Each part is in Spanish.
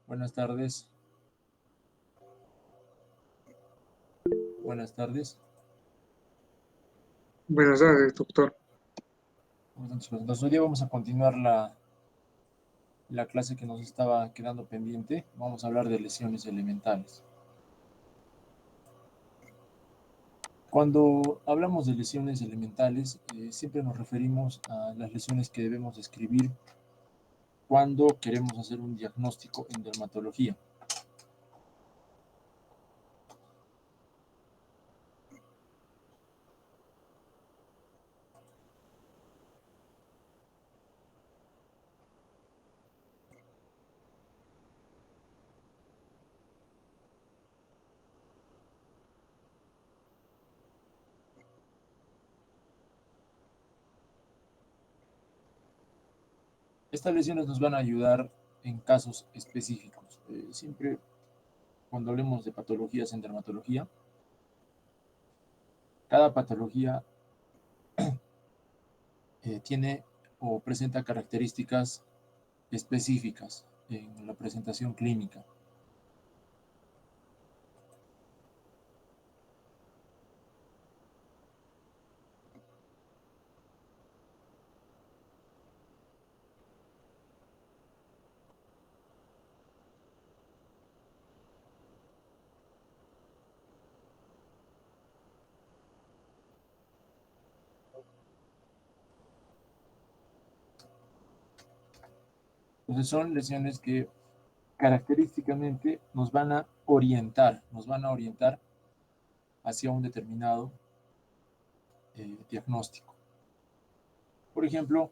Buenas tardes. Buenas tardes. Buenas tardes, doctor. Entonces, hoy día vamos a continuar la clase que nos estaba quedando pendiente. Vamos a hablar de lesiones elementales. Cuando hablamos de lesiones elementales, siempre nos referimos a las lesiones que debemos describir cuando queremos hacer un diagnóstico en dermatología. Estas lesiones nos van a ayudar en casos específicos. Siempre cuando hablemos de patologías en dermatología, cada patología tiene o presenta características específicas en la presentación clínica. Entonces son lesiones que característicamente nos van a orientar hacia un determinado diagnóstico. Por ejemplo,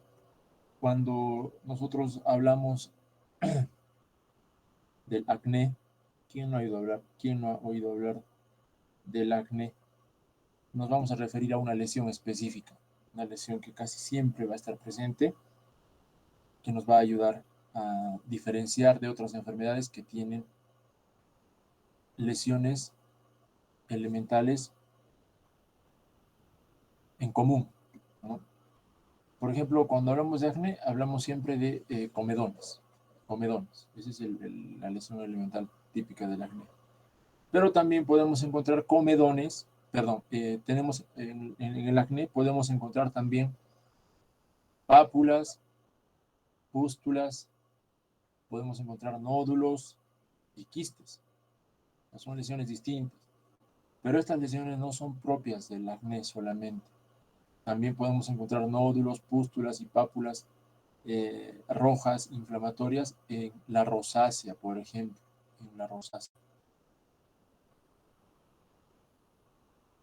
cuando nosotros hablamos del acné, ¿quién no ha oído hablar? ¿Quién no ha oído hablar del acné? Nos vamos a referir a una lesión específica, una lesión que casi siempre va a estar presente, que nos va a ayudar a diferenciar de otras enfermedades que tienen lesiones elementales en común, ¿no? Por ejemplo, cuando hablamos de acné, hablamos siempre de comedones. Comedones. Esa es la lesión elemental típica del acné. Pero también podemos encontrar comedones, perdón, tenemos en el acné podemos encontrar también pápulas, pústulas, podemos encontrar nódulos y quistes. Son lesiones distintas. Pero estas lesiones no son propias del acné solamente. También podemos encontrar nódulos, pústulas y pápulas rojas inflamatorias en la rosácea, por ejemplo, en la rosácea.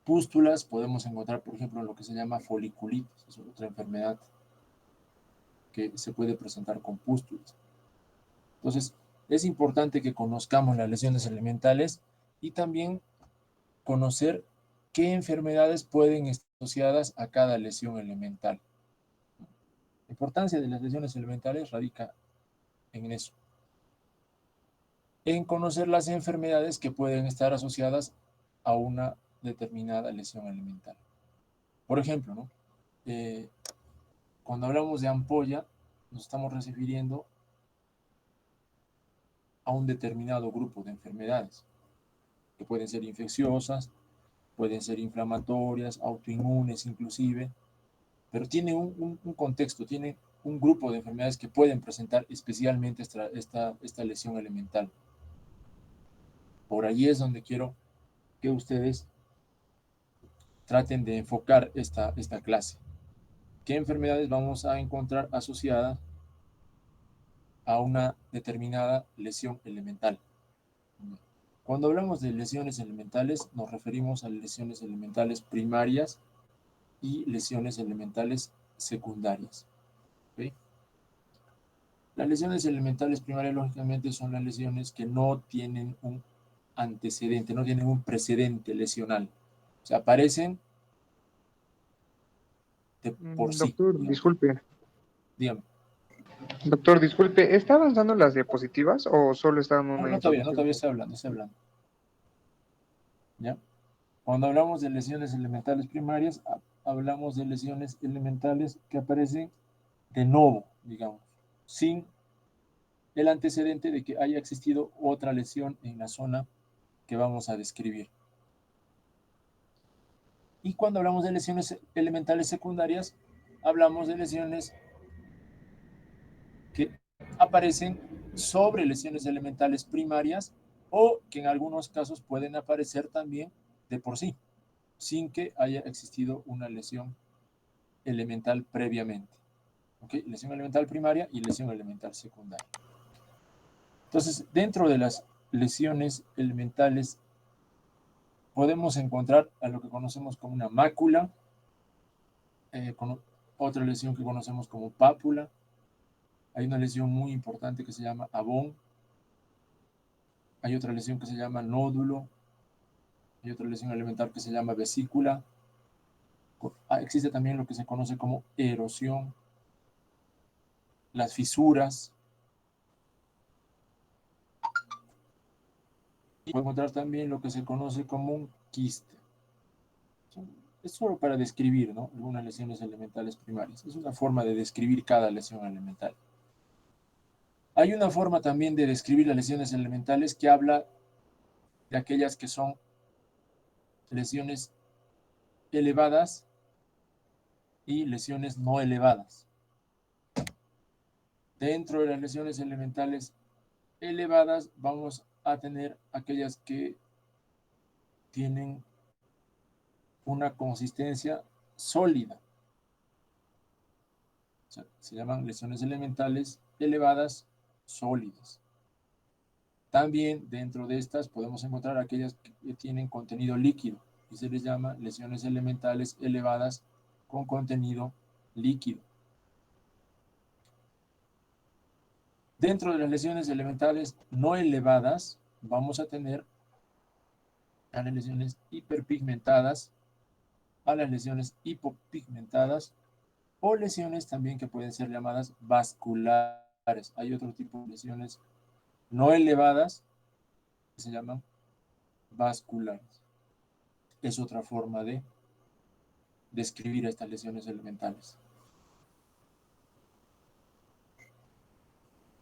Pústulas podemos encontrar, por ejemplo, en lo que se llama foliculitis, es otra enfermedad que se puede presentar con pústulas. Entonces, es importante que conozcamos las lesiones elementales y también conocer qué enfermedades pueden estar asociadas a cada lesión elemental. La importancia de las lesiones elementales radica en eso, en conocer las enfermedades que pueden estar asociadas a una determinada lesión elemental. Por ejemplo, ¿no? Cuando hablamos de ampolla, nos estamos refiriendo a un determinado grupo de enfermedades, que pueden ser infecciosas, pueden ser inflamatorias, autoinmunes inclusive, pero tiene un contexto, tiene un grupo de enfermedades que pueden presentar especialmente esta lesión elemental. Por allí es donde quiero que ustedes traten de enfocar esta clase. ¿Qué enfermedades vamos a encontrar asociadas a una determinada lesión elemental? Cuando hablamos de lesiones elementales, nos referimos a lesiones elementales primarias y lesiones elementales secundarias. ¿Okay? Las lesiones elementales primarias, lógicamente, son las lesiones que no tienen un antecedente, no tienen un precedente lesional. O sea, aparecen de por sí, Doctor, digamos. disculpe. Dígame. Doctor, disculpe, ¿está avanzando las diapositivas o solo está dando No, una no todavía, no introducción? todavía estoy hablando, estoy hablando. ¿Ya? Cuando hablamos de lesiones elementales primarias, hablamos de lesiones elementales que aparecen de novo, digamos, sin el antecedente de que haya existido otra lesión en la zona que vamos a describir. Y cuando hablamos de lesiones elementales secundarias, hablamos de lesiones que aparecen sobre lesiones elementales primarias o que en algunos casos pueden aparecer también de por sí, sin que haya existido una lesión elemental previamente. ¿Okay? Lesión elemental primaria y lesión elemental secundaria. Entonces, dentro de las lesiones elementales podemos encontrar a lo que conocemos como una mácula, con otra lesión que conocemos como pápula. Hay una lesión muy importante que se llama abón. Hay otra lesión que se llama nódulo. Hay otra lesión elemental que se llama vesícula. Existe también lo que se conoce como erosión, las fisuras. Y puede encontrar también lo que se conoce como un quiste. Es solo para describir, ¿no?, algunas lesiones elementales primarias. Es una forma de describir cada lesión elemental. Hay una forma también de describir las lesiones elementales que habla de aquellas que son lesiones elevadas y lesiones no elevadas. Dentro de las lesiones elementales elevadas vamos a tener aquellas que tienen una consistencia sólida. O sea, se llaman lesiones elementales elevadas sólidas. También dentro de estas podemos encontrar aquellas que tienen contenido líquido y se les llama lesiones elementales elevadas con contenido líquido. Dentro de las lesiones elementales no elevadas vamos a tener a las lesiones hiperpigmentadas, a las lesiones hipopigmentadas o lesiones también que pueden ser llamadas vasculares. Hay otro tipo de lesiones no elevadas que se llaman vasculares. Es otra forma de describir estas lesiones elementales.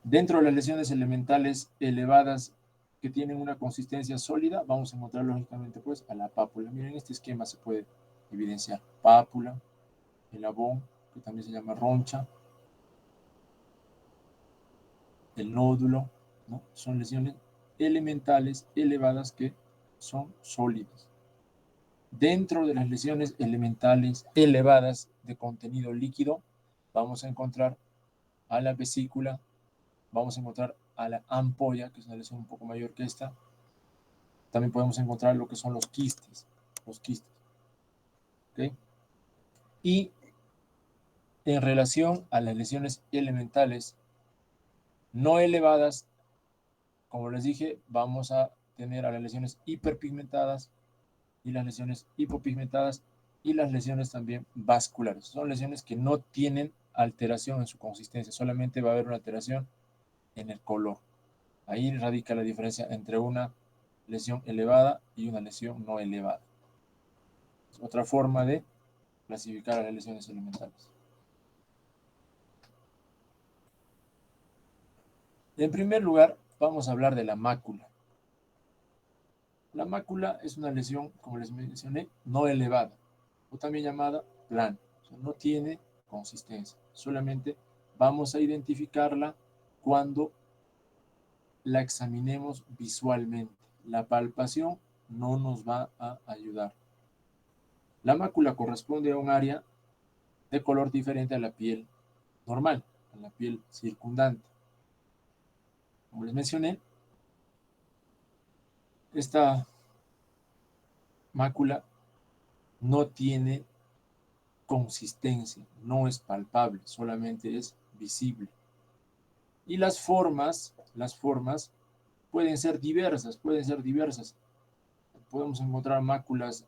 Dentro de las lesiones elementales elevadas que tienen una consistencia sólida, vamos a encontrar lógicamente pues a la pápula. Miren, este esquema se puede evidenciar. Pápula, el abón, que también se llama roncha, el nódulo, ¿no? Son lesiones elementales elevadas que son sólidas. Dentro de las lesiones elementales elevadas de contenido líquido, vamos a encontrar a la vesícula, vamos a encontrar a la ampolla, que es una lesión un poco mayor que esta. También podemos encontrar lo que son los quistes. ¿Okay? Y en relación a las lesiones elementales no elevadas, como les dije, vamos a tener a las lesiones hiperpigmentadas y las lesiones hipopigmentadas y las lesiones también vasculares. Son lesiones que no tienen alteración en su consistencia, solamente va a haber una alteración en el color. Ahí radica la diferencia entre una lesión elevada y una lesión no elevada. Es otra forma de clasificar a las lesiones elementales. En primer lugar, vamos a hablar de la mácula. La mácula es una lesión, como les mencioné, no elevada, o también llamada plana. O sea, no tiene consistencia. Solamente vamos a identificarla cuando la examinemos visualmente. La palpación no nos va a ayudar. La mácula corresponde a un área de color diferente a la piel normal, a la piel circundante. Como les mencioné, esta mácula no tiene consistencia, no es palpable, solamente es visible. Y las formas pueden ser diversas. Podemos encontrar máculas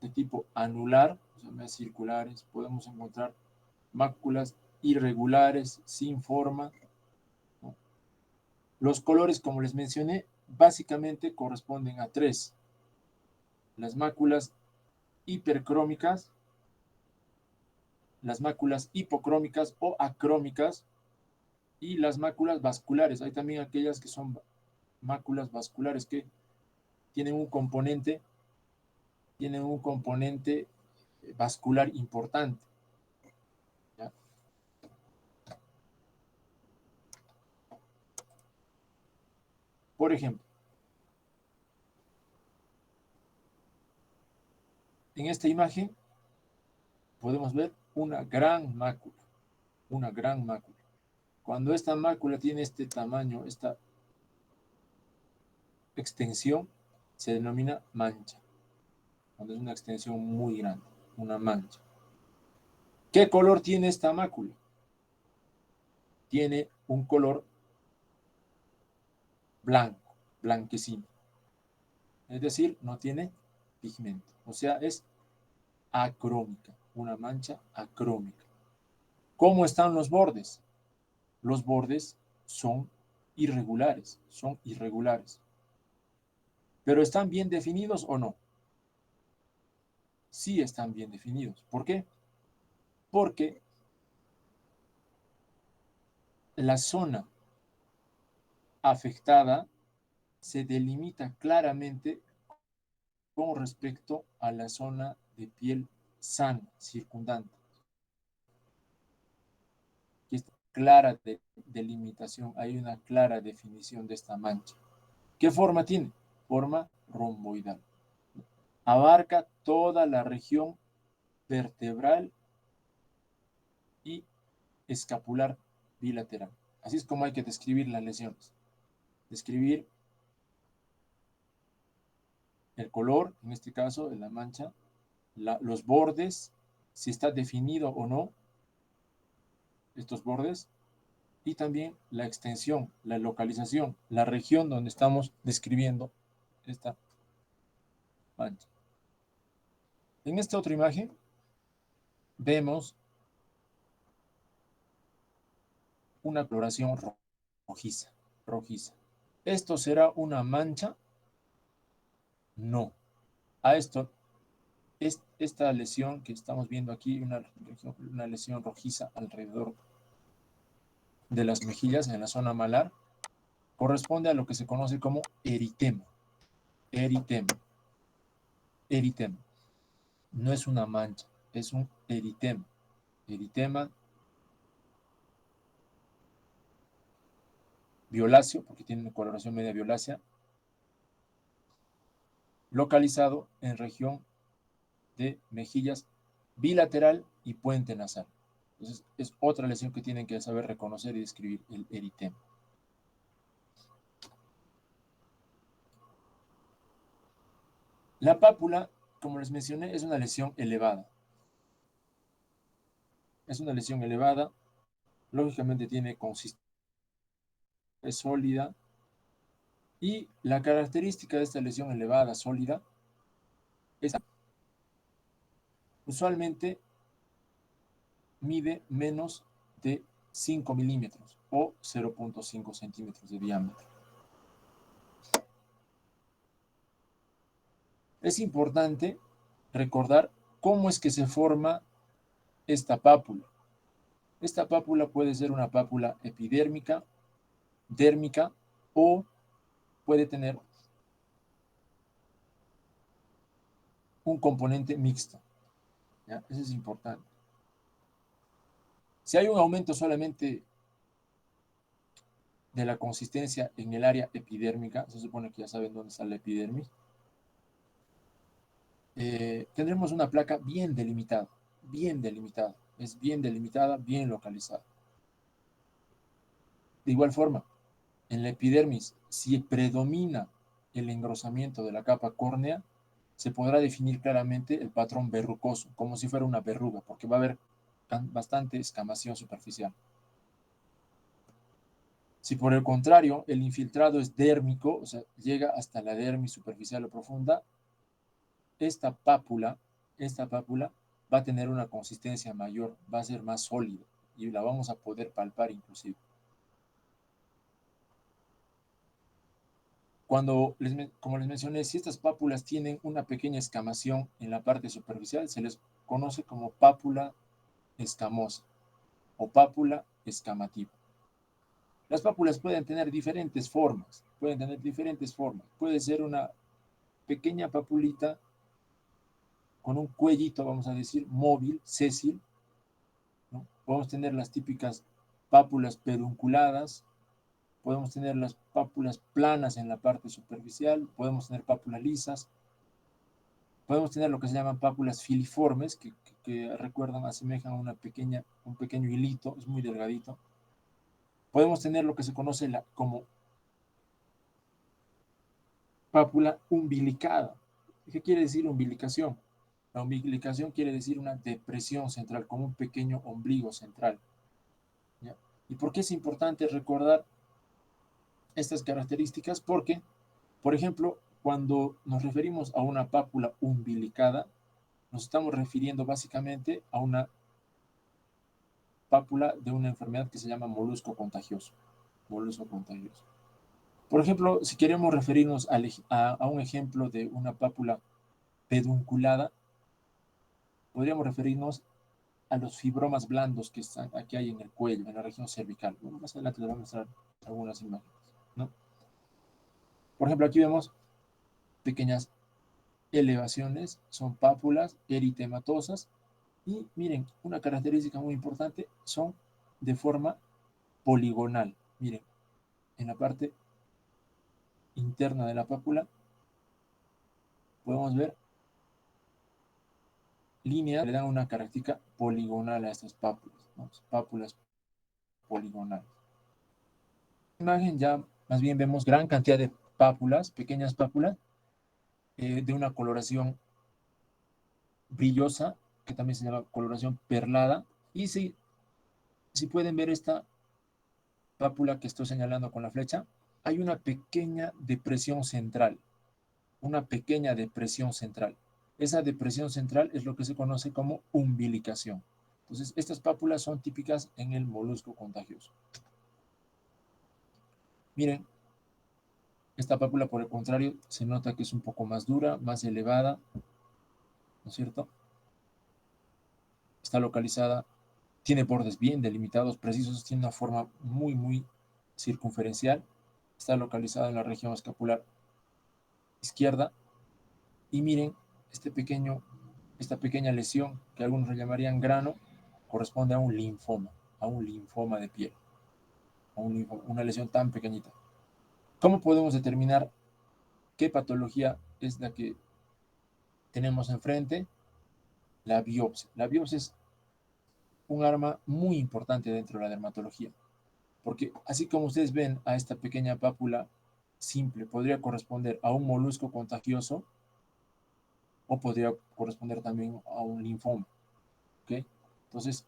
de tipo anular, o sea, circulares, podemos encontrar máculas irregulares, sin forma, ¿no? Los colores, como les mencioné, básicamente corresponden a tres: las máculas hipercrómicas, las máculas hipocrómicas o acrómicas Y las máculas vasculares, hay también aquellas que son máculas vasculares que tienen un componente vascular importante. ¿Ya? Por ejemplo, en esta imagen podemos ver una gran mácula, una gran mácula. Cuando esta mácula tiene este tamaño, esta extensión, se denomina mancha. Cuando es una extensión muy grande, una mancha. ¿Qué color tiene esta mácula? Tiene un color blanco, blanquecino. Es decir, no tiene pigmento. O sea, es acrómica, una mancha acrómica. ¿Cómo están los bordes? Los bordes son irregulares, son irregulares. ¿Pero están bien definidos o no? Sí están bien definidos. ¿Por qué? Porque la zona afectada se delimita claramente con respecto a la zona de piel sana, circundante. Aquí está clara delimitación, hay una clara definición de esta mancha. ¿Qué forma tiene? Forma romboidal. Abarca toda la región vertebral y escapular bilateral. Así es como hay que describir las lesiones. Describir el color, en este caso, de la mancha, los bordes, si está definido o no, estos bordes, y también la extensión, la localización, la región donde estamos describiendo esta mancha. En esta otra imagen vemos una coloración rojiza, rojiza. ¿Esto será una mancha? No. A esto, esta lesión que estamos viendo aquí, una lesión rojiza alrededor de las mejillas, en la zona malar, corresponde a lo que se conoce como eritema. Eritema. Eritema. No es una mancha, es un eritema. Eritema violáceo, porque tiene una coloración media violácea, localizado en región de mejillas bilateral y puente nasal. Entonces, es otra lesión que tienen que saber reconocer y describir, el eritema. La pápula, como les mencioné, es una lesión elevada. Es una lesión elevada, lógicamente tiene consistencia, es sólida, y la característica de esta lesión elevada, sólida, es usualmente mide menos de 5 milímetros o 0.5 centímetros de diámetro. Es importante recordar cómo es que se forma esta pápula. Esta pápula puede ser una pápula epidérmica, dérmica, o puede tener un componente mixto. ¿Ya? Eso es importante. Si hay un aumento solamente de la consistencia en el área epidérmica, se supone que ya saben dónde está la epidermis, tendremos una placa bien delimitada, es bien delimitada, bien localizada. De igual forma, en la epidermis, si predomina el engrosamiento de la capa córnea, se podrá definir claramente el patrón verrucoso, como si fuera una verruga, porque va a haber bastante escamación superficial. Si por el contrario el infiltrado es dérmico, o sea, llega hasta la dermis superficial o profunda, esta pápula va a tener una consistencia mayor, va a ser más sólida y la vamos a poder palpar inclusive. Como les mencioné, si estas pápulas tienen una pequeña escamación en la parte superficial, se les conoce como pápula escamosa o pápula escamativa. Las pápulas pueden tener diferentes formas, Puede ser una pequeña papulita con un cuellito, vamos a decir, móvil, sésil, ¿no? Podemos tener las típicas pápulas pedunculadas, podemos tener las pápulas planas en la parte superficial, podemos tener pápulas lisas, podemos tener lo que se llaman pápulas filiformes, que recuerdan, asemejan a un pequeño hilito, es muy delgadito. Podemos tener lo que se conoce como pápula umbilicada. ¿Qué quiere decir umbilicación? La umbilicación quiere decir una depresión central, como un pequeño ombligo central, ¿ya? ¿Y por qué es importante recordar estas características? Porque, por ejemplo, cuando nos referimos a una pápula umbilicada, nos estamos refiriendo básicamente a una pápula de una enfermedad que se llama molusco contagioso. Molusco contagioso. Por ejemplo, si queremos referirnos a un ejemplo de una pápula pedunculada, podríamos referirnos a los fibromas blandos que están aquí hay en el cuello, en la región cervical. Bueno, más adelante les voy a mostrar algunas imágenes, ¿no? Por ejemplo, aquí vemos pequeñas elevaciones, son pápulas eritematosas y miren, una característica muy importante, son de forma poligonal. Miren, en la parte interna de la pápula podemos ver líneas que le dan una característica poligonal a estas pápulas, ¿no? Pápulas poligonales. En la imagen ya más bien vemos gran cantidad de pápulas, pequeñas pápulas, de una coloración brillosa, que también se llama coloración perlada. Y si pueden ver esta pápula que estoy señalando con la flecha, hay una pequeña depresión central, una pequeña depresión central. Esa depresión central es lo que se conoce como umbilicación. Entonces, estas pápulas son típicas en el molusco contagioso. Miren, esta pápula, por el contrario, se nota que es un poco más dura, más elevada, ¿no es cierto? Está localizada, tiene bordes bien delimitados, precisos, tiene una forma muy, muy circunferencial. Está localizada en la región escapular izquierda. Y miren, esta pequeña lesión, que algunos le llamarían grano, corresponde a un linfoma de piel, una lesión tan pequeñita. ¿Cómo podemos determinar qué patología es la que tenemos enfrente? La biopsia. La biopsia es un arma muy importante dentro de la dermatología, porque así como ustedes ven a esta pequeña pápula simple, podría corresponder a un molusco contagioso o podría corresponder también a un linfoma, ¿ok? Entonces,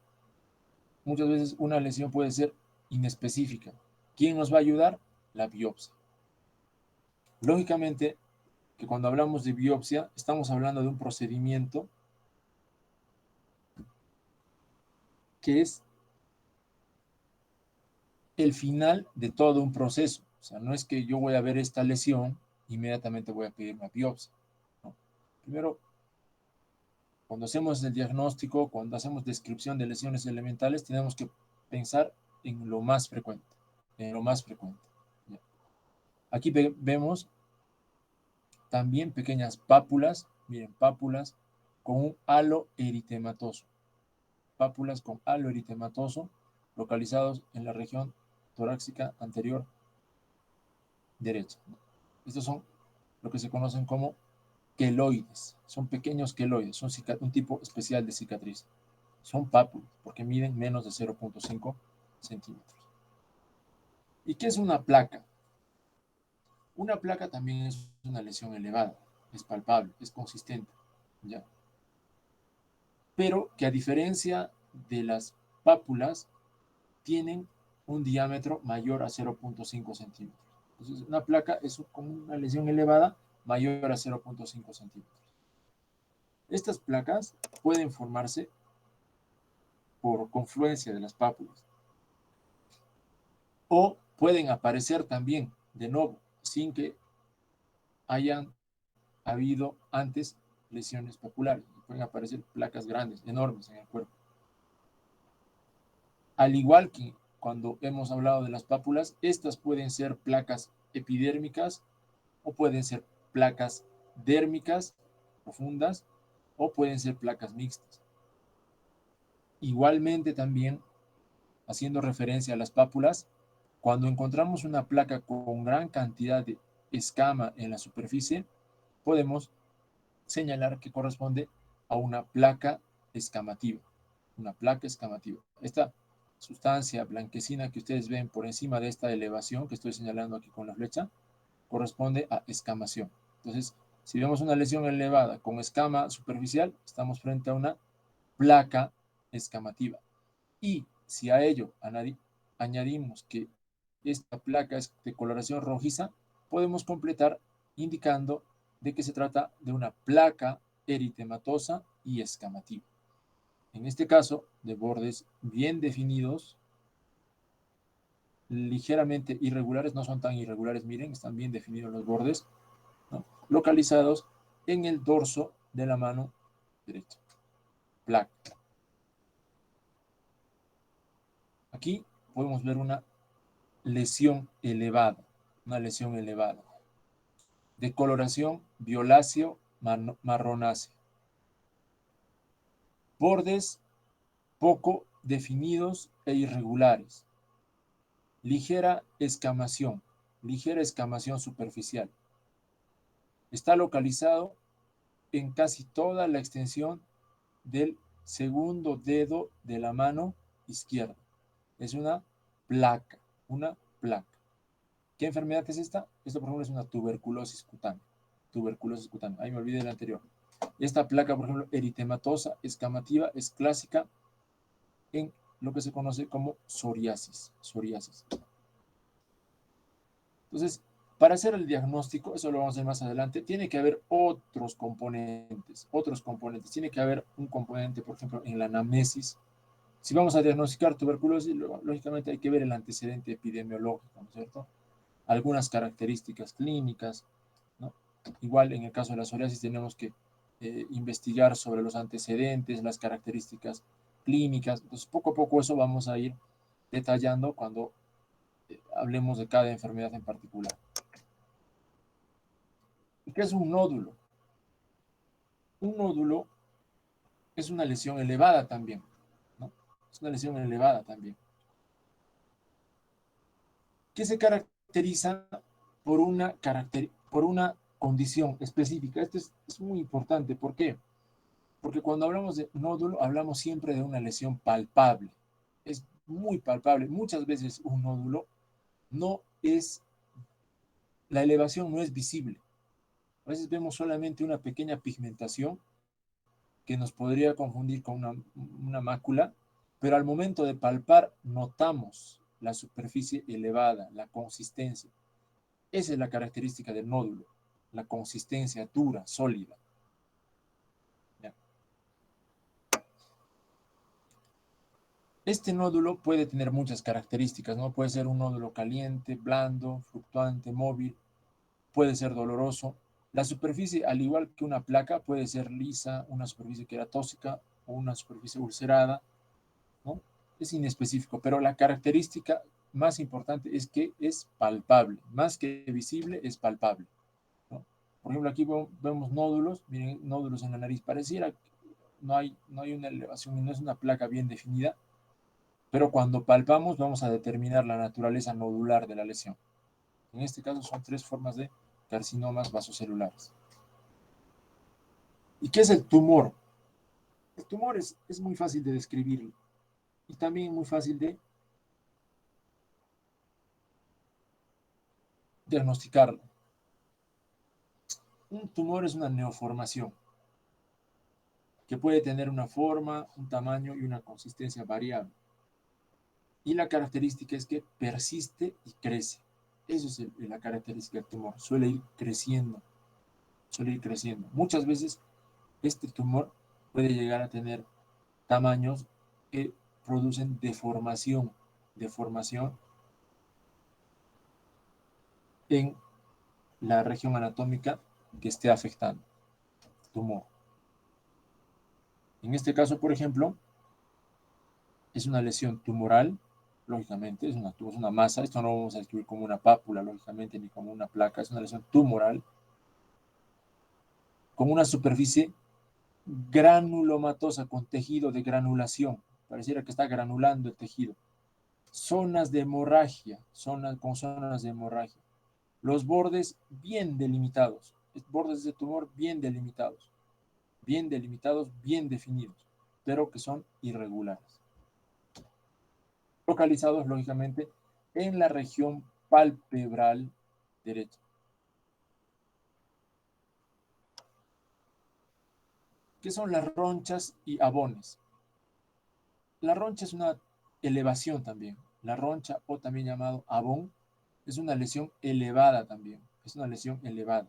muchas veces una lesión puede ser inespecífica. ¿Quién nos va a ayudar? La biopsia. Lógicamente que cuando hablamos de biopsia, estamos hablando de un procedimiento que es el final de todo un proceso. O sea, no es que yo voy a ver esta lesión, inmediatamente voy a pedir una biopsia, ¿no? Primero, cuando hacemos el diagnóstico, cuando hacemos descripción de lesiones elementales, tenemos que pensar en lo más frecuente, en lo más frecuente. ¿Ya? Aquí vemos también pequeñas pápulas, miren, pápulas con un halo eritematoso, pápulas con halo eritematoso localizados en la región torácica anterior derecha. Estos son lo que se conocen como queloides, son pequeños queloides, son un tipo especial de cicatriz. Son pápulas porque miden menos de 0.5 centímetros. ¿Y qué es una placa? Una placa también es una lesión elevada, es palpable, es consistente, ¿ya? Pero que a diferencia de las pápulas, tienen un diámetro mayor a 0.5 centímetros. Entonces, una placa es como una lesión elevada mayor a 0.5 centímetros. Estas placas pueden formarse por confluencia de las pápulas o pueden aparecer también de nuevo sin que hayan habido antes lesiones papulares. Pueden aparecer placas grandes, enormes en el cuerpo. Al igual que cuando hemos hablado de las pápulas, estas pueden ser placas epidérmicas o pueden ser placas dérmicas profundas o pueden ser placas mixtas. Igualmente también, haciendo referencia a las pápulas, cuando encontramos una placa con gran cantidad de escama en la superficie, podemos señalar que corresponde a una placa escamativa. Una placa escamativa. Esta sustancia blanquecina que ustedes ven por encima de esta elevación que estoy señalando aquí con la flecha, corresponde a escamación. Entonces, si vemos una lesión elevada con escama superficial, estamos frente a una placa escamativa. Y si a ello añadimos que esta placa es de coloración rojiza, podemos completar indicando de que se trata de una placa eritematosa y escamativa. En este caso, de bordes bien definidos, ligeramente irregulares, no son tan irregulares, miren, están bien definidos los bordes, ¿no? Localizados en el dorso de la mano derecha. Placa. Aquí podemos ver una lesión elevada, de coloración violáceo marronácea. Bordes poco definidos e irregulares. Ligera escamación superficial. Está localizado en casi toda la extensión del segundo dedo de la mano izquierda. Es una placa. ¿Qué enfermedad es esta? Esto, por ejemplo, es una tuberculosis cutánea. Ahí me olvidé del anterior. Esta placa, por ejemplo, eritematosa, escamativa, es clásica en lo que se conoce como psoriasis. Entonces, para hacer el diagnóstico, eso lo vamos a hacer más adelante, tiene que haber otros componentes. Tiene que haber un componente, por ejemplo, en la anamnesis. Si vamos a diagnosticar tuberculosis, lógicamente hay que ver el antecedente epidemiológico, ¿no es cierto? Algunas características clínicas, ¿no? Igual en el caso de la psoriasis tenemos que investigar sobre los antecedentes, las características clínicas. Entonces, poco a poco eso vamos a ir detallando cuando hablemos de cada enfermedad en particular. ¿Qué es un nódulo? Un nódulo es una lesión elevada también, ¿no? Es una lesión elevada también, que se caracteriza por una condición específica. Esto es muy importante. ¿Por qué? Porque cuando hablamos de nódulo, hablamos siempre de una lesión palpable. Es muy palpable. Muchas veces un nódulo la elevación no es visible. A veces vemos solamente una pequeña pigmentación que nos podría confundir con una mácula, pero al momento de palpar notamos la superficie elevada, la consistencia. Esa es la característica del nódulo, la consistencia dura, sólida. ¿Ya? Este nódulo puede tener muchas características, ¿no? Puede ser un nódulo caliente, blando, fluctuante, móvil, puede ser doloroso. La superficie, al igual que una placa, puede ser lisa, una superficie queratóxica o una superficie ulcerada, ¿no? Es inespecífico, pero la característica más importante es que es palpable, más que visible, es palpable, ¿no? Por ejemplo, aquí vemos nódulos, miren, nódulos en la nariz, pareciera que no hay una elevación y no es una placa bien definida, pero cuando palpamos vamos a determinar la naturaleza nodular de la lesión. En este caso son 3 formas de carcinomas vasocelulares. ¿Y qué es el tumor? El tumor es muy fácil de describirlo y también muy fácil de diagnosticarlo. Un tumor es una neoformación que puede tener una forma, un tamaño y una consistencia variable. Y la característica es que persiste y crece. Eso es la característica del tumor. Suele ir creciendo. Muchas veces este tumor puede llegar a tener tamaños que producen deformación en la región anatómica que esté afectando el tumor. En este caso, por ejemplo, es una lesión tumoral lógicamente, es una masa. Esto no lo vamos a describir como una pápula, lógicamente, ni como una placa. Es una lesión tumoral con una superficie granulomatosa, con tejido de granulación. Pareciera que está granulando el tejido. Zonas de hemorragia, con zonas de hemorragia. Los bordes bien delimitados, bordes de tumor bien delimitados, bien definidos, pero que son irregulares. Localizados, lógicamente, en la región palpebral derecha. ¿Qué son las ronchas y abones? La roncha es una elevación también. La roncha, o también llamado abón, es una lesión elevada también. Es una lesión elevada.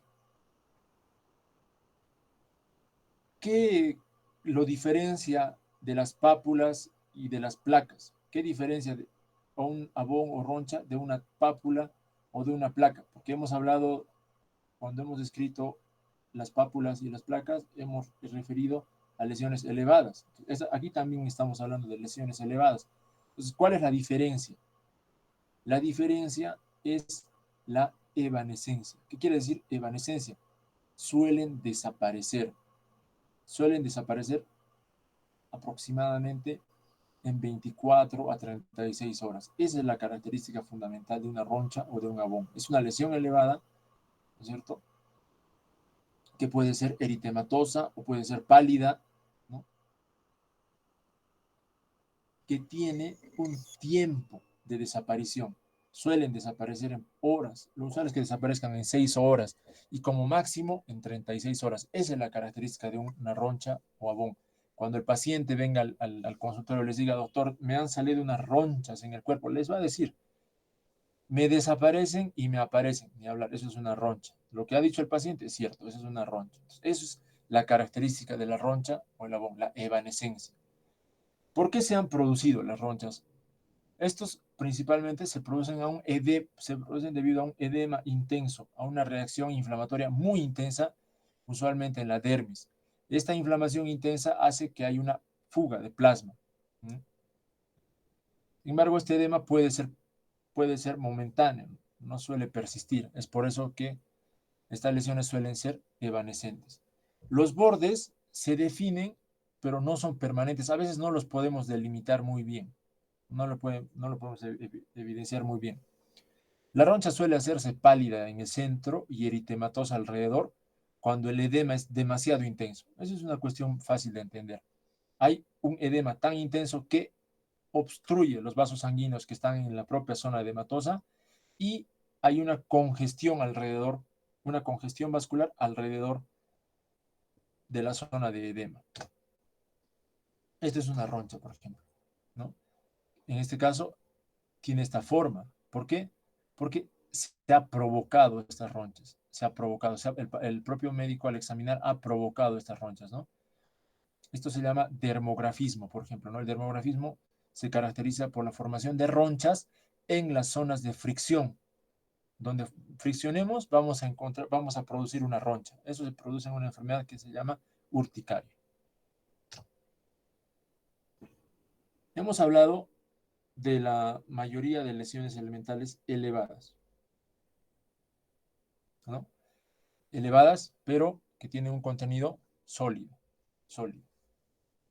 ¿Qué lo diferencia de las pápulas y de las placas? ¿Qué diferencia de un abón o roncha de una pápula o de una placa? Porque hemos hablado, cuando hemos descrito las pápulas y las placas, hemos referido a lesiones elevadas. Aquí también estamos hablando de lesiones elevadas. Entonces, ¿cuál es la diferencia? La diferencia es la evanescencia. ¿Qué quiere decir evanescencia? Suelen desaparecer. Suelen desaparecer aproximadamente en 24 a 36 horas. Esa es la característica fundamental de una roncha o de un abón. Es una lesión elevada, ¿no es cierto?, que puede ser eritematosa o puede ser pálida, ¿no?, que tiene un tiempo de desaparición. Suelen desaparecer en horas. Lo usual es que desaparezcan en 6 horas y como máximo en 36 horas. Esa es la característica de una roncha o abón. Cuando el paciente venga al consultorio y les diga, doctor, me han salido unas ronchas en el cuerpo, les va a decir, me desaparecen y me aparecen. Ni hablar, eso es una roncha. Lo que ha dicho el paciente es cierto, eso es una roncha. Entonces, eso es la característica de la roncha o el abón, la evanescencia. ¿Por qué se han producido las ronchas? Estos principalmente se producen debido a un edema intenso, a una reacción inflamatoria muy intensa, usualmente en la dermis. Esta inflamación intensa hace que haya una fuga de plasma. Sin embargo, este edema puede ser momentáneo, no suele persistir. Es por eso que estas lesiones suelen ser evanescentes. Los bordes se definen, pero no son permanentes. A veces no los podemos delimitar muy bien. No lo podemos evidenciar muy bien. La roncha suele hacerse pálida en el centro y eritematosa alrededor cuando el edema es demasiado intenso. Eso es una cuestión fácil de entender. Hay un edema tan intenso que obstruye los vasos sanguíneos que están en la propia zona edematosa y hay una congestión alrededor, una congestión vascular alrededor de la zona de edema. Esta es una roncha, por ejemplo, ¿no? En este caso, tiene esta forma. ¿Por qué? Porque se ha provocado estas ronchas. Se ha provocado. El propio médico al examinar ha provocado estas ronchas, ¿no? Esto se llama dermografismo, por ejemplo, ¿no? El dermografismo se caracteriza por la formación de ronchas en las zonas de fricción. Donde friccionemos, vamos a producir una roncha. Eso se produce en una enfermedad que se llama urticaria. Hemos hablado de la mayoría de lesiones elementales elevadas, ¿no? Elevadas, pero que tienen un contenido sólido.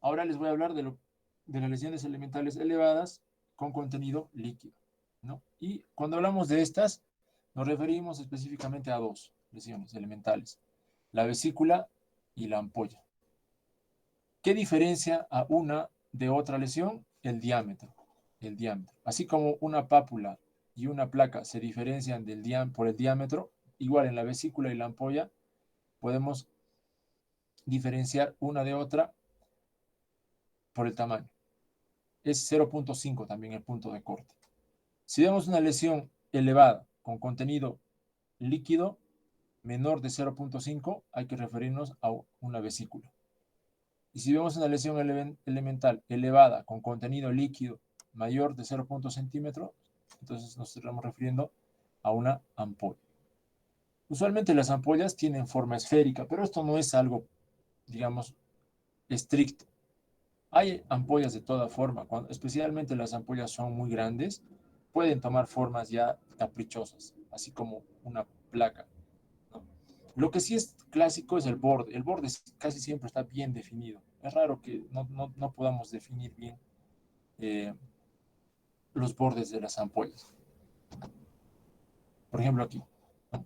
Ahora les voy a hablar de las lesiones elementales elevadas con contenido líquido, ¿no? Y cuando hablamos de estas, nos referimos específicamente a dos lesiones elementales, la vesícula y la ampolla. ¿Qué diferencia a una de otra lesión? El diámetro. Así como una pápula y una placa se diferencian por el diámetro, igual en la vesícula y la ampolla podemos diferenciar una de otra por el tamaño. Es 0.5 también el punto de corte. Si vemos una lesión elevada con contenido líquido menor de 0.5, hay que referirnos a una vesícula. Y si vemos una lesión elemental elevada con contenido líquido mayor de 0.5 centímetros, entonces nos estamos refiriendo a una ampolla. Usualmente las ampollas tienen forma esférica, pero esto no es algo, digamos, estricto. Hay ampollas de toda forma, especialmente las ampollas son muy grandes, pueden tomar formas ya caprichosas, así como una placa, ¿no? Lo que sí es clásico es el borde. El borde casi siempre está bien definido. Es raro que no podamos definir bien eh, los bordes de las ampollas. Por ejemplo, aquí, ¿no?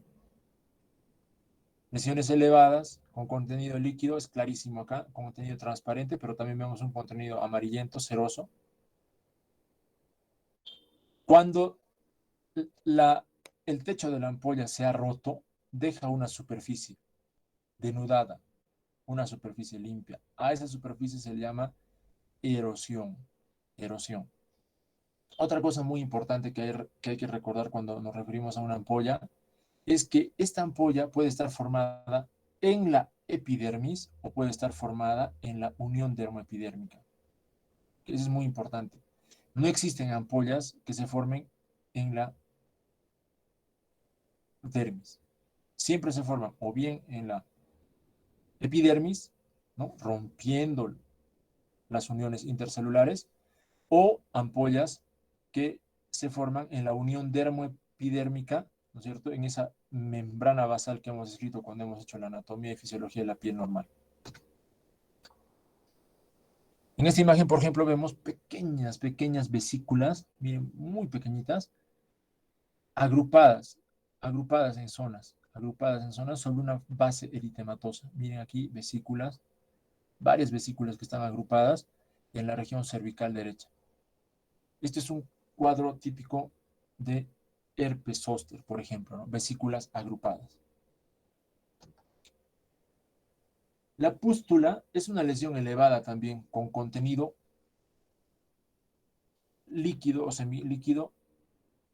Lesiones elevadas con contenido líquido, es clarísimo acá, con contenido transparente, pero también vemos un contenido amarillento, ceroso. Cuando el techo de la ampolla se ha roto, deja una superficie denudada, una superficie limpia. A esa superficie se le llama erosión. Erosión. Otra cosa muy importante que hay que recordar cuando nos referimos a una ampolla es que esta ampolla puede estar formada en la epidermis o puede estar formada en la unión dermoepidérmica. Eso es muy importante. No existen ampollas que se formen en la dermis. Siempre se forman o bien en la epidermis, ¿no? Rompiendo las uniones intercelulares, o ampollas que se forman en la unión dermoepidérmica, ¿no es cierto?, en esa membrana basal que hemos escrito cuando hemos hecho la anatomía y fisiología de la piel normal. En esta imagen, por ejemplo, vemos pequeñas vesículas, miren, muy pequeñitas, agrupadas, agrupadas en zonas sobre una base eritematosa. Miren aquí vesículas, varias vesículas que están agrupadas en la región cervical derecha. Este es un cuadro típico de herpes zóster, por ejemplo, ¿no? Vesículas agrupadas. La pústula es una lesión elevada también con contenido líquido o semilíquido,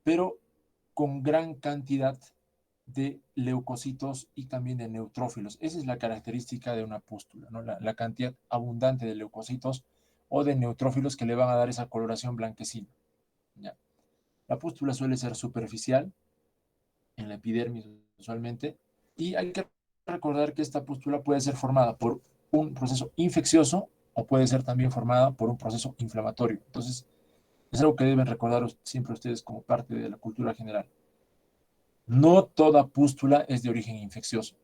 pero con gran cantidad de leucocitos y también de neutrófilos. Esa es la característica de una pústula, ¿no? La cantidad abundante de leucocitos o de neutrófilos que le van a dar esa coloración blanquecina. ¿Ya? La pústula suele ser superficial, en la epidermis usualmente, y hay que recordar que esta pústula puede ser formada por un proceso infeccioso o puede ser también formada por un proceso inflamatorio. Entonces, es algo que deben recordar siempre ustedes como parte de la cultura general. No toda pústula es de origen infeccioso.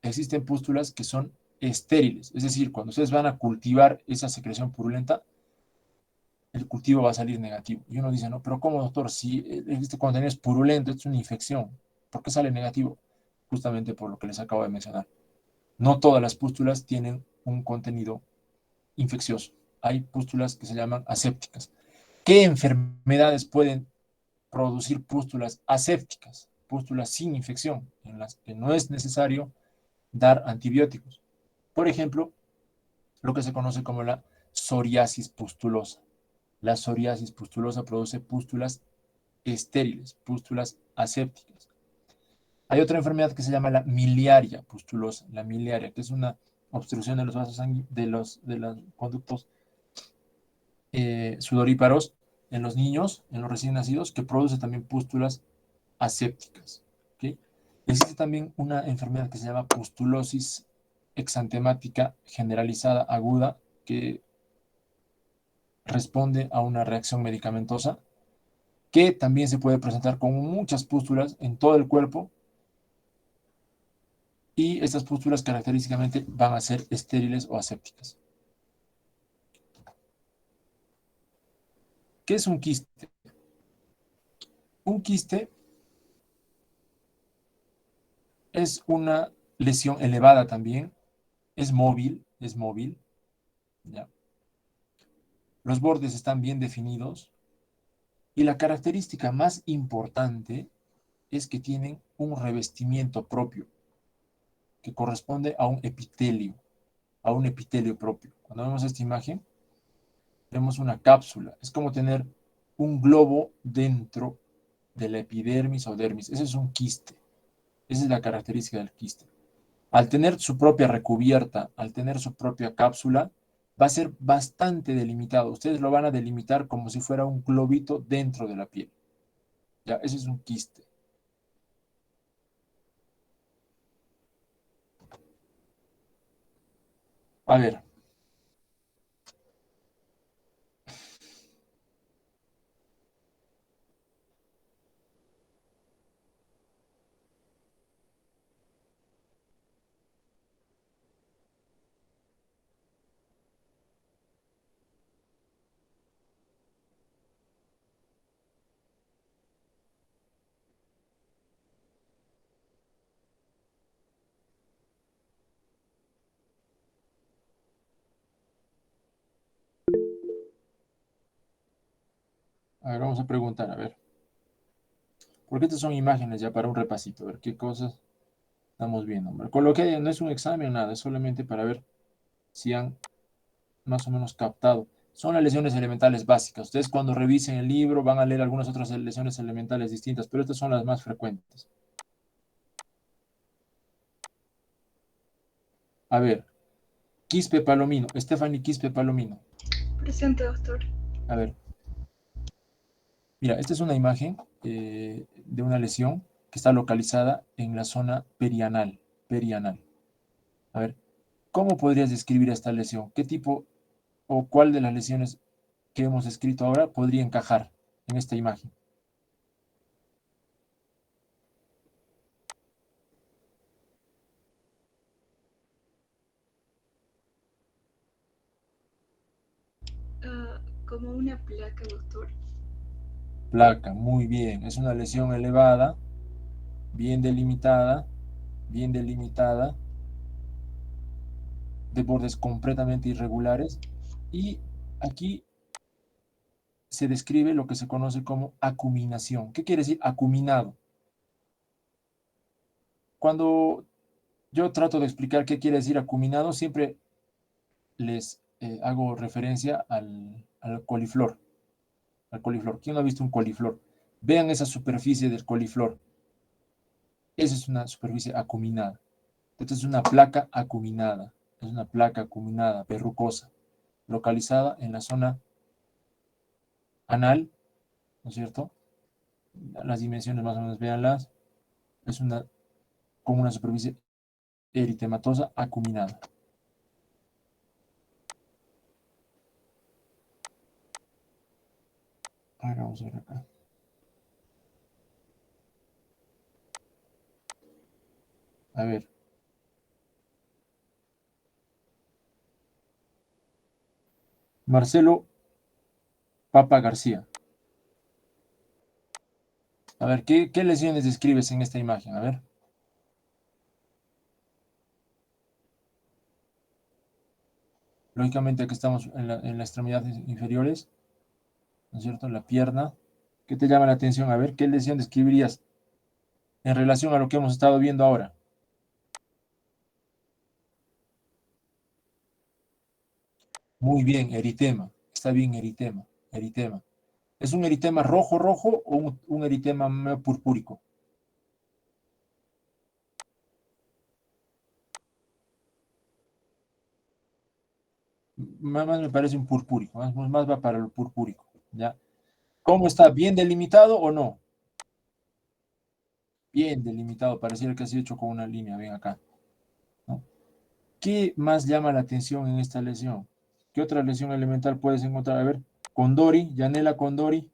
Existen pústulas que son estériles, es decir, cuando ustedes van a cultivar esa secreción purulenta, el cultivo va a salir negativo. Y uno dice, no, pero ¿cómo, doctor? Si este contenido es purulento, es una infección, ¿por qué sale negativo? Justamente por lo que les acabo de mencionar. No todas las pústulas tienen un contenido infeccioso. Hay pústulas que se llaman asépticas. ¿Qué enfermedades pueden producir pústulas asépticas? Pústulas sin infección, en las que no es necesario dar antibióticos. Por ejemplo, lo que se conoce como la psoriasis pustulosa. La psoriasis pustulosa produce pústulas estériles, pústulas asépticas. Hay otra enfermedad que se llama la miliaria pustulosa, la miliaria, que es una obstrucción de los vasos de los conductos sudoríparos en los niños, en los recién nacidos, que produce también pústulas asépticas. ¿Okay? Existe también una enfermedad que se llama pustulosis exantemática generalizada aguda, que responde a una reacción medicamentosa, que también se puede presentar con muchas pústulas en todo el cuerpo, y estas pústulas característicamente van a ser estériles o asépticas. ¿Qué es un quiste? Un quiste es una lesión elevada también, es móvil, ¿ya? Los bordes están bien definidos y la característica más importante es que tienen un revestimiento propio que corresponde a un epitelio propio. Cuando vemos esta imagen, vemos una cápsula. Es como tener un globo dentro de la epidermis o dermis. Ese es un quiste. Esa es la característica del quiste. Al tener su propia recubierta, al tener su propia cápsula, va a ser bastante delimitado. Ustedes lo van a delimitar como si fuera un globito dentro de la piel. Ya, ese es un quiste. A ver, A ver, vamos a preguntar, a ver. Porque estas son imágenes ya para un repasito, a ver qué cosas estamos viendo. Con lo que no es un examen, nada, es solamente para ver si han más o menos captado. Son las lesiones elementales básicas. Ustedes cuando revisen el libro van a leer algunas otras lesiones elementales distintas, pero estas son las más frecuentes. A ver, Quispe Palomino, Stephanie Quispe Palomino. Presente, doctor. A ver, mira, esta es una imagen de una lesión que está localizada en la zona perianal. Perianal. A ver, ¿cómo podrías describir esta lesión? ¿Qué tipo o cuál de las lesiones que hemos escrito ahora podría encajar en esta imagen? Como una placa, doctor. Placa, muy bien. Es una lesión elevada, bien delimitada, de bordes completamente irregulares. Y aquí se describe lo que se conoce como acuminación. ¿Qué quiere decir acuminado? Cuando yo trato de explicar qué quiere decir acuminado, siempre les hago referencia al coliflor. Al coliflor. ¿Quién no ha visto un coliflor? Vean esa superficie del coliflor. Esa es una superficie acuminada. Esta es una placa acuminada. Es una placa acuminada, verrucosa, localizada en la zona anal, ¿no es cierto? Las dimensiones más o menos, véanlas. Es una, con una superficie eritematosa acuminada. Ahora vamos a ver acá. A ver. Marcelo Papa García. A ver, ¿qué lesiones describes en esta imagen? A ver. Lógicamente aquí estamos en las extremidades inferiores, ¿no es cierto? La pierna. ¿Qué te llama la atención? A ver, ¿qué lesión describirías en relación a lo que hemos estado viendo ahora? Muy bien, eritema. Está bien, eritema. Eritema. ¿Es un eritema rojo, rojo o un eritema medio purpúrico? Más me parece un purpúrico, más va para lo purpúrico, ¿ya? ¿Cómo está? ¿Bien delimitado o no? Bien delimitado, pareciera que ha sido hecho con una línea, ven acá, ¿no? ¿Qué más llama la atención en esta lesión? ¿Qué otra lesión elemental puedes encontrar? A ver, Condori, Yanela Condori.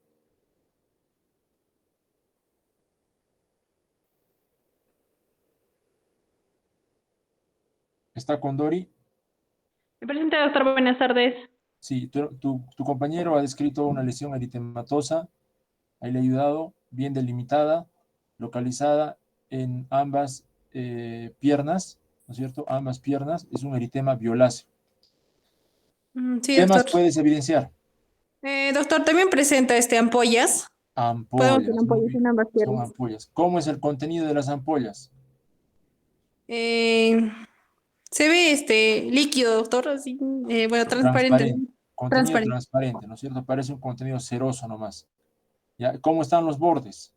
¿Está Condori? Presente, doctor, buenas tardes. Sí, tu compañero ha descrito una lesión eritematosa, ahí le he ayudado, bien delimitada, localizada en ambas piernas, ¿no es cierto? Ambas piernas, es un eritema violáceo. Sí, ¿Qué más doctor. puedes evidenciar? Doctor, también presenta ampollas. Podemos ver Ampollas, muy ampollas bien, en ambas son piernas. ampollas. ¿Cómo es el contenido de las ampollas? Eh, Se ve líquido, doctor, así, bueno, transparente, ¿no? Transparente, contenido Transparente. transparente, ¿no es cierto? Parece un contenido ceroso nomás. ¿Ya? ¿Cómo están los bordes?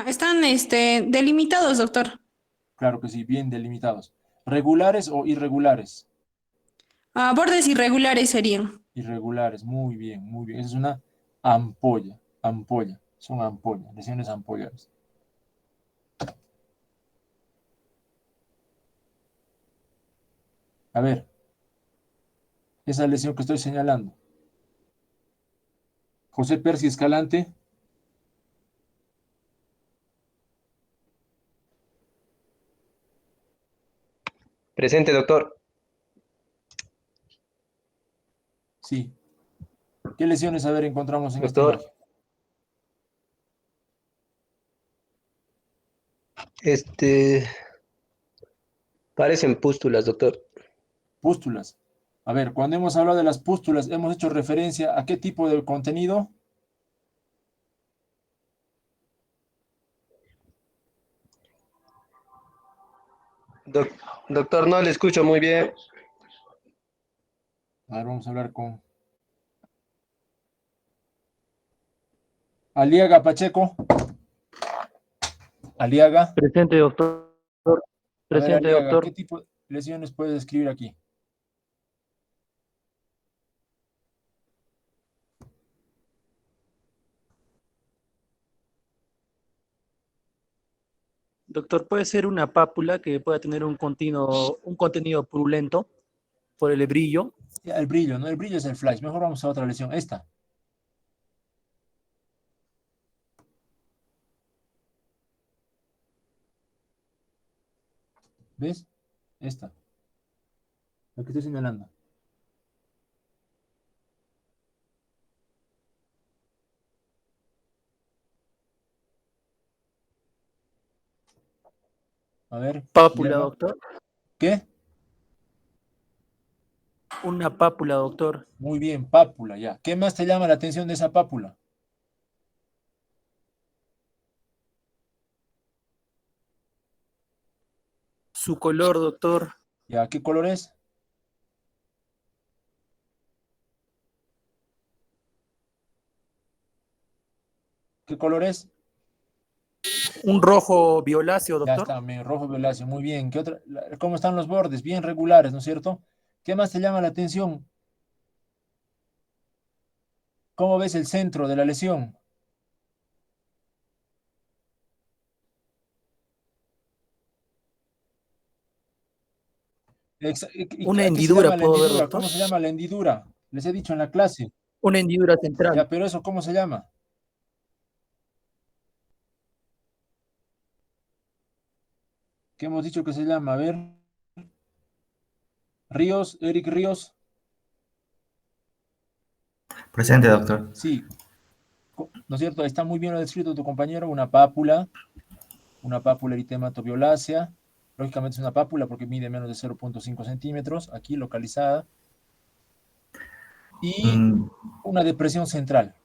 Están delimitados, doctor. Claro que sí, bien delimitados. ¿Regulares o irregulares? Bordes irregulares serían. Irregulares, muy bien, muy bien. Esa es una ampolla, ampolla, son ampollas, lesiones ampollares. A ver, esa lesión que estoy señalando. José Percy Escalante. Presente, doctor. Sí. ¿Qué lesiones, a ver, encontramos en esta Doctor, imagen? este, parecen pústulas, doctor. Pústulas. A ver, cuando hemos hablado de las pústulas, hemos hecho referencia a qué tipo de contenido. Doc- doctor, no le escucho muy bien. A ver, vamos a hablar con Aliaga Pacheco. Aliaga. Presente, doctor. A ver, Presente, Aliaga, ¿qué doctor. tipo de lesiones puedes describir aquí? Doctor, puede ser una pápula que pueda tener un contenido purulento por el brillo. Ya, el brillo, ¿no? El brillo es el flash. Mejor vamos a otra lesión. Esta. ¿Ves? Esta. La que estoy señalando. A ver, Pápula, Aliaga. doctor. ¿Qué? Una pápula, doctor. Muy bien, pápula, ya. ¿Qué más te llama la atención de esa pápula? Su color, doctor. Ya, ¿qué color es? ¿Qué color es? Un rojo violáceo, Ya doctor. está, rojo violáceo. Muy bien. ¿Qué otra? ¿Cómo están los bordes? Bien regulares, ¿no es cierto? ¿Qué más te llama la atención? ¿Cómo ves el centro de la lesión? Una ¿A qué se hendidura, llama la ¿puedo ver, hendidura? doctor? ¿Cómo se llama la hendidura? Les he dicho en la clase. Una hendidura central. Ya, pero eso, ¿cómo se llama? ¿Qué hemos dicho que se llama? A ver. Ríos, Eric Ríos. Presente, doctor. Sí, ¿no es cierto? Está muy bien lo descrito tu compañero, una pápula eritematoviolacea. Lógicamente es una pápula porque mide menos de 0,5 centímetros, aquí localizada. Y Mm, una depresión central.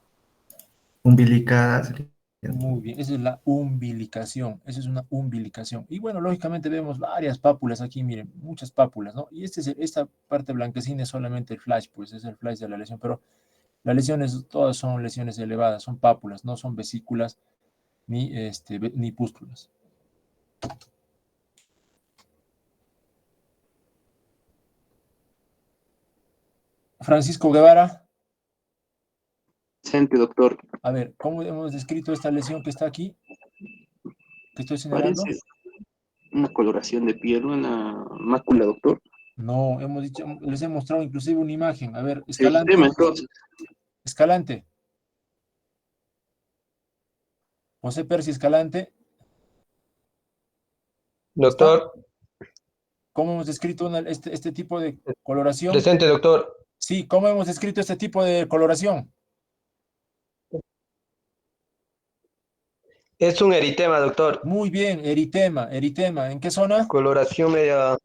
umbilicada. Sería. Muy bien, esa es la umbilicación, esa es una umbilicación. Y bueno, lógicamente vemos varias pápulas aquí, miren, muchas pápulas, ¿no? Y esta parte blanquecina es solamente el flash, pues es el flash de la lesión, pero las lesiones, todas son lesiones elevadas, son pápulas, no son vesículas ni pústulas. Francisco Guevara, Presente, doctor. a ver, ¿cómo hemos descrito esta lesión que está aquí, que estoy señalando? Parece una coloración de piel, una mácula, doctor. No, hemos dicho, les he mostrado inclusive una imagen. A ver, Eritema, entonces. Escalante, José Percy Escalante, ¿está? Doctor, ¿Cómo hemos descrito este tipo de coloración? presente, doctor. Sí, ¿cómo hemos descrito este tipo de coloración? Es un eritema, doctor. Muy bien, eritema, ¿en qué zona? Coloración media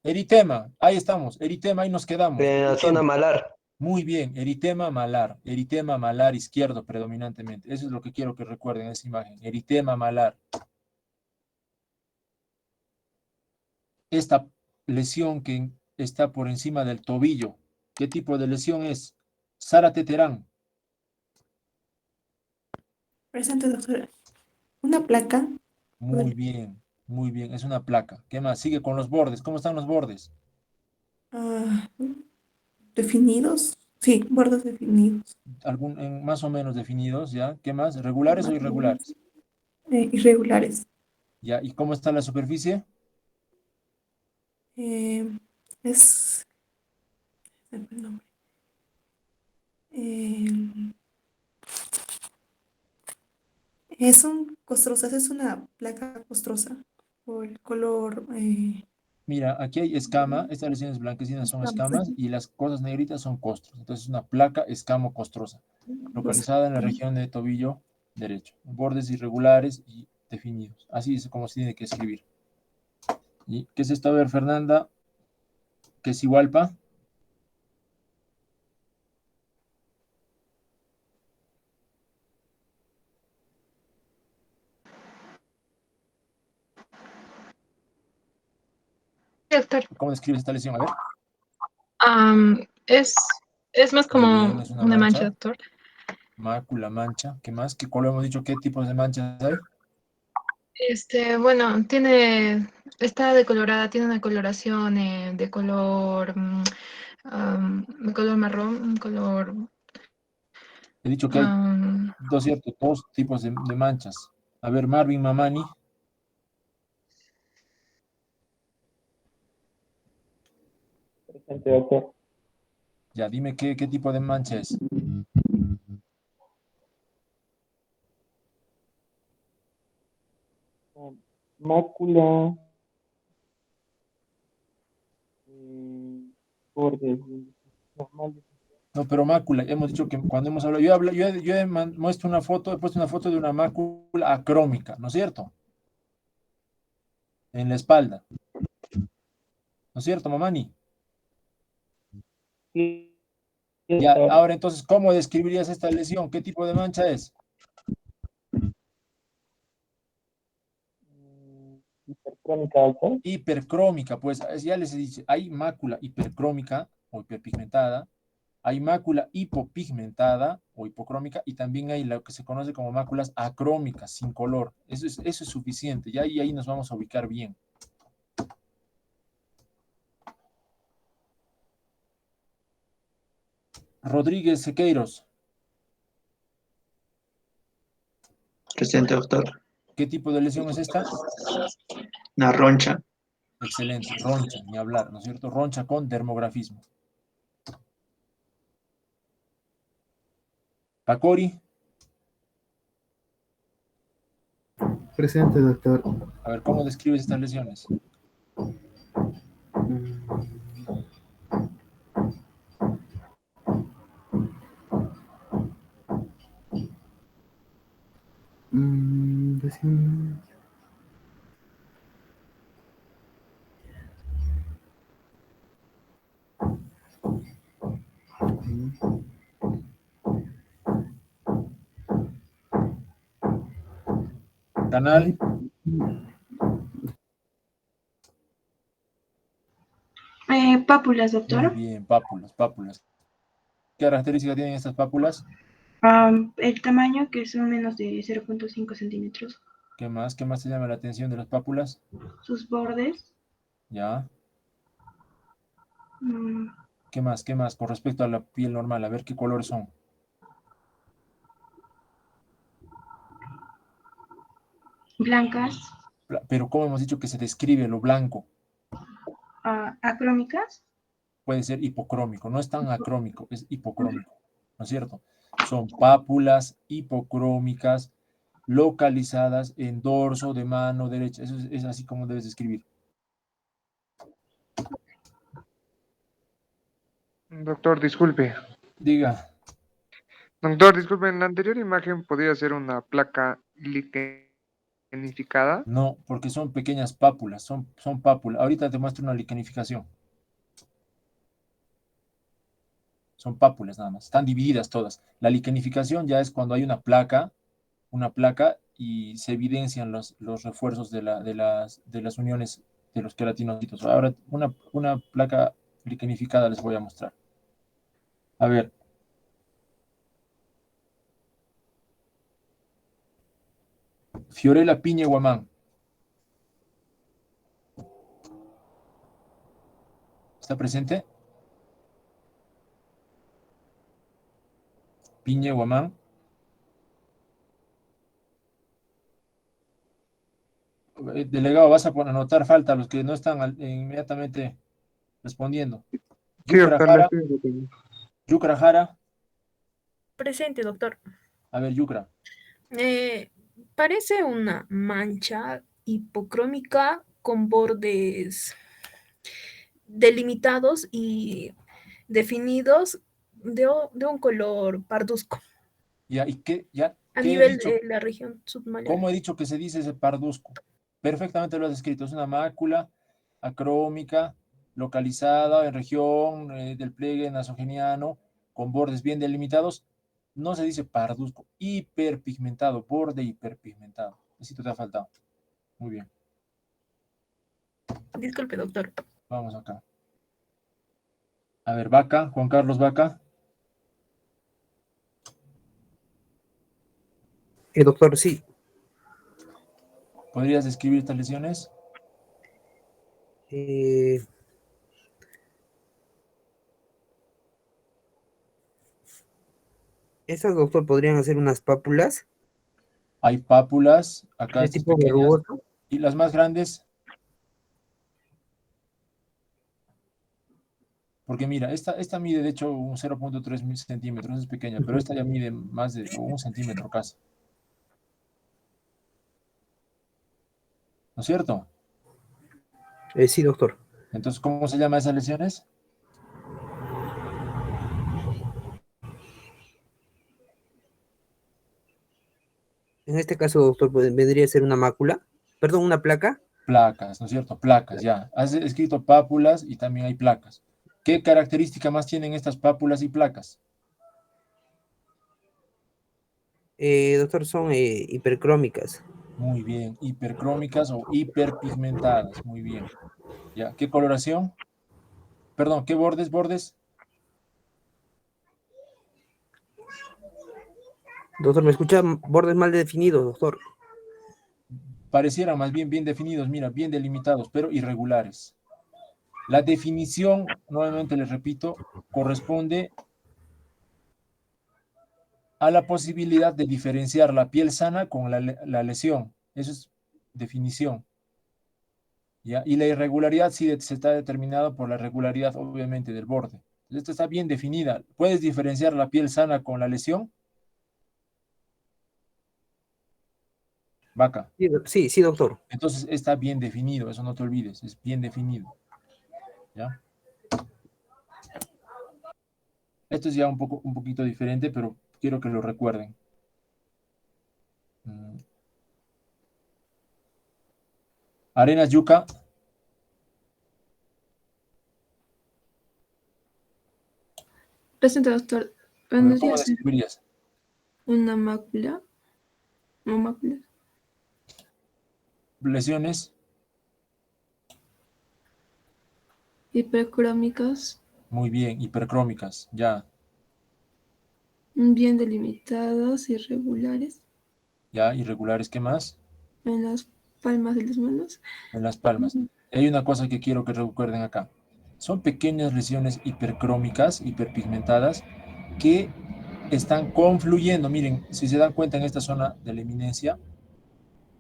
Eritema, ahí estamos, eritema, ahí nos quedamos. en la zona Bien, malar. muy bien, eritema malar izquierdo predominantemente. Eso es lo que quiero que recuerden en esa imagen, eritema malar. Esta lesión que está por encima del tobillo, ¿qué tipo de lesión es? Zárate Terán. Presente, doctora. Una placa. Muy bien, es una placa. ¿Qué más? Sigue con los bordes. ¿Cómo están los bordes? ah, definidos. Sí, bordes definidos. Más o menos definidos, ¿ya? ¿Qué más? ¿Regulares o Más o menos. irregulares? Irregulares. ¿Ya? ¿Y cómo está la superficie? Eh, es. Se me fue el nombre. Eh, son costrosas, es una placa costrosa por el color. Mira, aquí hay escama. Estas lesiones blanquecinas son Estamos escamas aquí. y las cosas negritas son costros. Entonces es una placa escamo-costrosa, localizada en la región de tobillo derecho. Bordes irregulares y definidos. Así es como se tiene que escribir. ¿Y qué es esto? A ver, Fernanda, ¿qué es Igualpa? doctor. ¿Cómo describes esta lesión? A ver. Es más Muy como bien, es una una mancha, mancha. doctor. Mácula, mancha. ¿Qué más? ¿Qué color hemos dicho? ¿Qué tipos de manchas hay? Bueno, está decolorada, tiene una coloración de color marrón, un color, He dicho que hay dos tipos de manchas. A ver, Marvin Mamani. Presente, doctor. Ya, dime qué tipo de mancha es. Mácula, bordes normales. No, pero mácula, hemos dicho que cuando hemos hablado, yo he puesto una foto de una mácula acrómica, ¿no es cierto? En la espalda, ¿no es cierto, Mamani? Sí, Ya, doctor. ahora entonces, ¿cómo describirías esta lesión? ¿Qué tipo de mancha es? Hipercrónica, doctor. Hipercrómica, pues ya les he dicho, hay mácula hipercrómica o hiperpigmentada, hay mácula hipopigmentada o hipocrómica y también hay lo que se conoce como máculas acrómicas, sin color. Eso es suficiente, ya ahí nos vamos a ubicar bien. Rodríguez Sequeiros, Presente, doctor. ¿qué tipo de lesión es esta? Una roncha. Excelente, roncha, ni hablar, ¿no es cierto? Roncha con dermografismo. Pacori, Presente, doctor. a ver, ¿cómo describes estas lesiones? Decime. Canal, Pápulas, muy doctor. bien, pápulas. ¿Qué características tienen estas pápulas? El tamaño que son menos de 0,5 centímetros. ¿Qué más? ¿Qué más te llama la atención de las pápulas? Sus bordes, Ya. mm, ¿Qué más? ¿Qué más? Con respecto a la piel normal, a ver qué colores son. blancas, Pero ¿cómo hemos dicho que se describe lo blanco? acrómicas. Puede ser hipocrómico, no es tan acrómico, es hipocrómico, ¿no es cierto? Son pápulas hipocrómicas localizadas en dorso de mano derecha. Eso es así como debes escribir. Doctor, disculpe. Diga, Doctor, disculpe, en la anterior imagen podría ser una placa liquenificada. no, porque son pequeñas pápulas, son pápulas. Ahorita te muestro una liquenificación. Son pápulas nada más, están divididas todas. La liquenificación ya es cuando hay una placa y se evidencian los refuerzos de las uniones de los queratinocitos. Ahora, una placa liquenificada les voy a mostrar. A ver. Fiorella Piña Guamán. ¿Está presente? Piña Guamán. Delegado, vas a anotar falta a los que no están inmediatamente respondiendo. Sí, Yucra doctor, la Jara. estoy anotando. Yucra Jara. Presente, doctor. A ver, Yucra. Parece una mancha hipocrómica con bordes delimitados y definidos de un color parduzco Ya, ¿y qué? Ya, a ¿qué he nivel dicho? de la región submalar. ¿Cómo he dicho que se dice ese parduzco? Perfectamente lo has escrito. Es una mácula acrómica localizada en región del pliegue nasogeniano con bordes bien delimitados. No se dice parduzco, hiperpigmentado, borde hiperpigmentado. Eso te ha faltado. Muy bien. Disculpe, doctor. Vamos acá. A ver, Vaca, Juan Carlos Vaca. Doctor, sí. ¿Podrías describir estas lesiones? Esas, doctor, podrían hacer unas pápulas Hay pápulas, acá de estas tipo pequeñas. verrugoso. ¿Y las más grandes? Porque mira, esta mide de hecho un 0.3 centímetros, es pequeña, pero esta ya mide más de 1 centímetro casi. ¿No es cierto? Sí, doctor. Entonces, ¿cómo se llaman esas lesiones? En este caso, doctor, vendría a ser una mácula. Perdón, una placa. Placas, ¿no es cierto? Placas, ya. Has escrito pápulas y también hay placas. ¿Qué característica más tienen estas pápulas y placas? Doctor, son hipercrómicas. Muy bien. Hipercrómicas o hiperpigmentadas. Muy bien. ¿Ya? ¿Qué coloración? Perdón, ¿qué bordes? ¿Bordes? Doctor, ¿me escucha? Bordes mal definidos, doctor. Parecieran más bien definidos, mira, bien delimitados, pero irregulares. La definición, nuevamente les repito, corresponde a la posibilidad de diferenciar la piel sana con la lesión. Eso es definición. ¿Ya? Y la irregularidad sí se está determinada por la regularidad, obviamente, del borde. Esta está bien definida. ¿Puedes diferenciar la piel sana con la lesión? Vaca. Sí, doctor. Entonces está bien definido, eso no te olvides, es bien definido. ¿Ya? Esto es ya un poquito diferente, pero quiero que lo recuerden. Arenas Yuca. Presente, doctor. ¿Cómo ¿Vendría a ser describirías? una mácula? ¿No mácula? Lesiones. Hipercrómicas, Muy bien, hipercrómicas, ya. bien delimitadas, irregulares, Ya, irregulares, ¿qué más? en las palmas de las manos. En las palmas. Hay una cosa que quiero que recuerden acá. Son pequeñas lesiones hipercrómicas, hiperpigmentadas, que están confluyendo. Miren, si se dan cuenta en esta zona de la eminencia,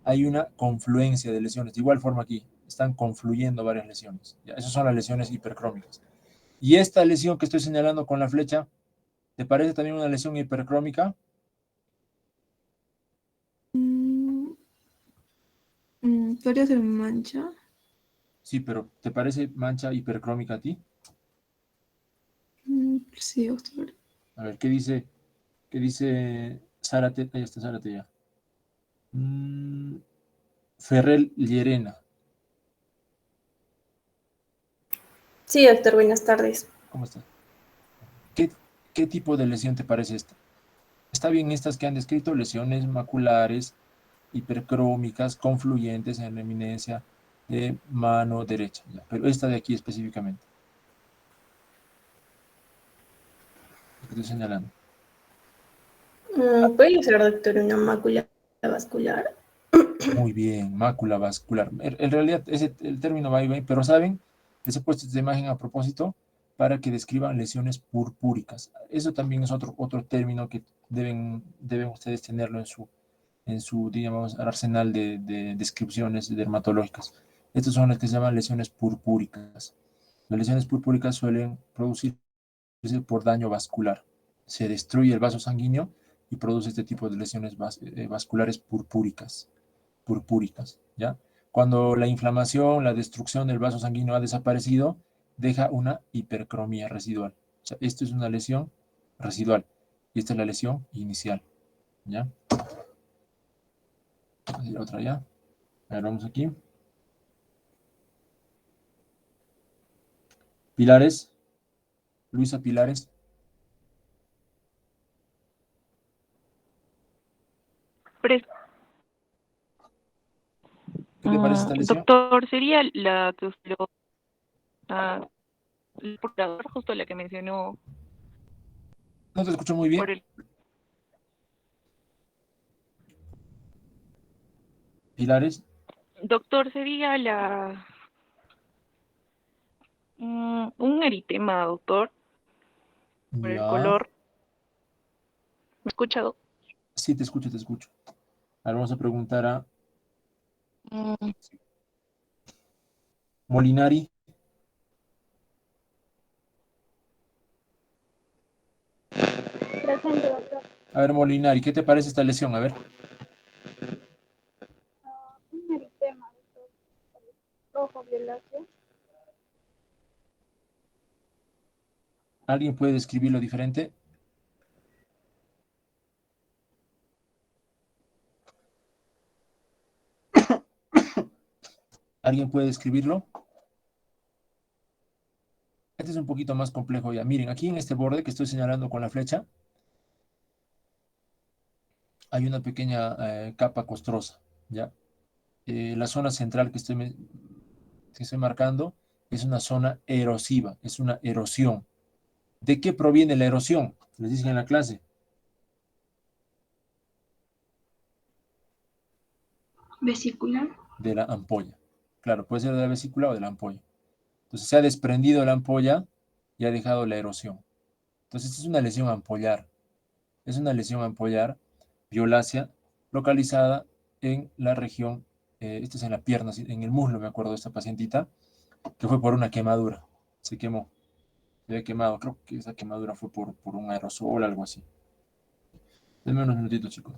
hay una confluencia de lesiones. De igual forma aquí, están confluyendo varias lesiones. ¿Ya? Esas son las lesiones hipercrómicas. Y esta lesión que estoy señalando con la flecha, ¿te parece también una lesión hipercrómica? ¿Podría ser mancha? Sí, pero ¿te parece mancha hipercrómica a ti? Sí, doctor. A ver, ¿qué dice Zárate? Ahí está Zárate ya. Ferrell Llerena. Sí, doctor, buenas tardes. ¿Cómo estás? ¿Qué tipo de lesión te parece esta? Está bien estas que han descrito, lesiones maculares, hipercrómicas, confluyentes en la eminencia de mano derecha. Ya, pero esta de aquí específicamente. Lo que estoy señalando. ¿Puede ser, doctor, una mácula vascular? Muy bien, mácula vascular. En realidad el término va y va, pero ¿saben? Les he puesto esta imagen a propósito para que describan lesiones purpúricas. Eso también es otro término que deben ustedes tenerlo en su digamos, arsenal de descripciones dermatológicas. Estas son las que se llaman lesiones purpúricas. Las lesiones purpúricas suelen producirse por daño vascular. Se destruye el vaso sanguíneo y produce este tipo de lesiones vasculares purpúricas. ¿Ya? Cuando la inflamación, la destrucción del vaso sanguíneo ha desaparecido, deja una hipercromía residual. O sea, esto es una lesión residual y esta es la lesión inicial. ¿Ya? Otra ya. A ver, vamos aquí. Pilares. Luisa Pilares. ¿Qué te parece esta lesión? Doctor, ¿sería la que usted el procurador, justo la que mencionó No te escucho muy bien. por el... Pilares. Doctor, sería un eritema, doctor, por el Ya. color. ¿Me ha escuchado? Sí, te escucho, te escucho. Ahora vamos a preguntar a Molinari. Presente, doctor. A ver, Molinari, ¿qué te parece esta lesión? A ver. Un eritema, doctor. Rojo violáceo. ¿Alguien puede describirlo diferente? ¿Alguien puede describirlo? Este es un poquito más complejo ya. Miren, aquí en este borde que estoy señalando con la flecha, hay una pequeña capa costrosa, ¿ya? La zona central que estoy marcando es una zona erosiva, es una erosión. ¿De qué proviene la erosión? Les dicen en la clase. Vesicular. De la ampolla. Claro, puede ser de la vesícula o de la ampolla. Entonces se ha desprendido la ampolla y ha dejado la erosión. Entonces es una lesión ampollar. Es una lesión ampollar violácea localizada en la región, esto es en la pierna, en el muslo, me acuerdo de esta pacientita, que fue por una quemadura. Se quemó. Se había quemado. Creo que esa quemadura fue por un aerosol o algo así. Denme unos minutitos, chicos.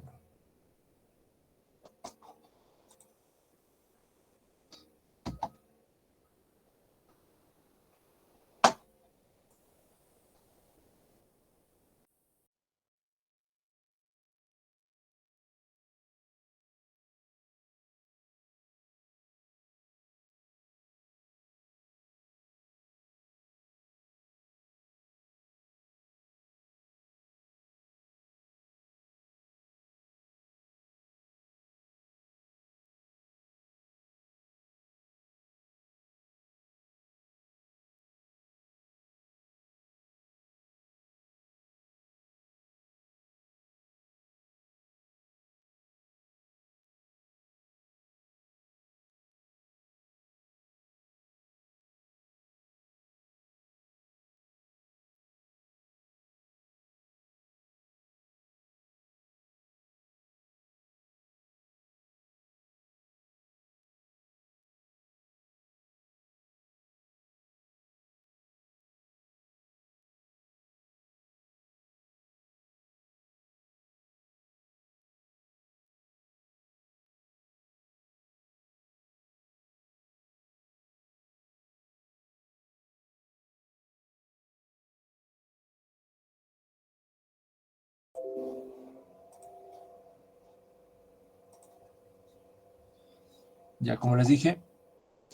Ya, como les dije,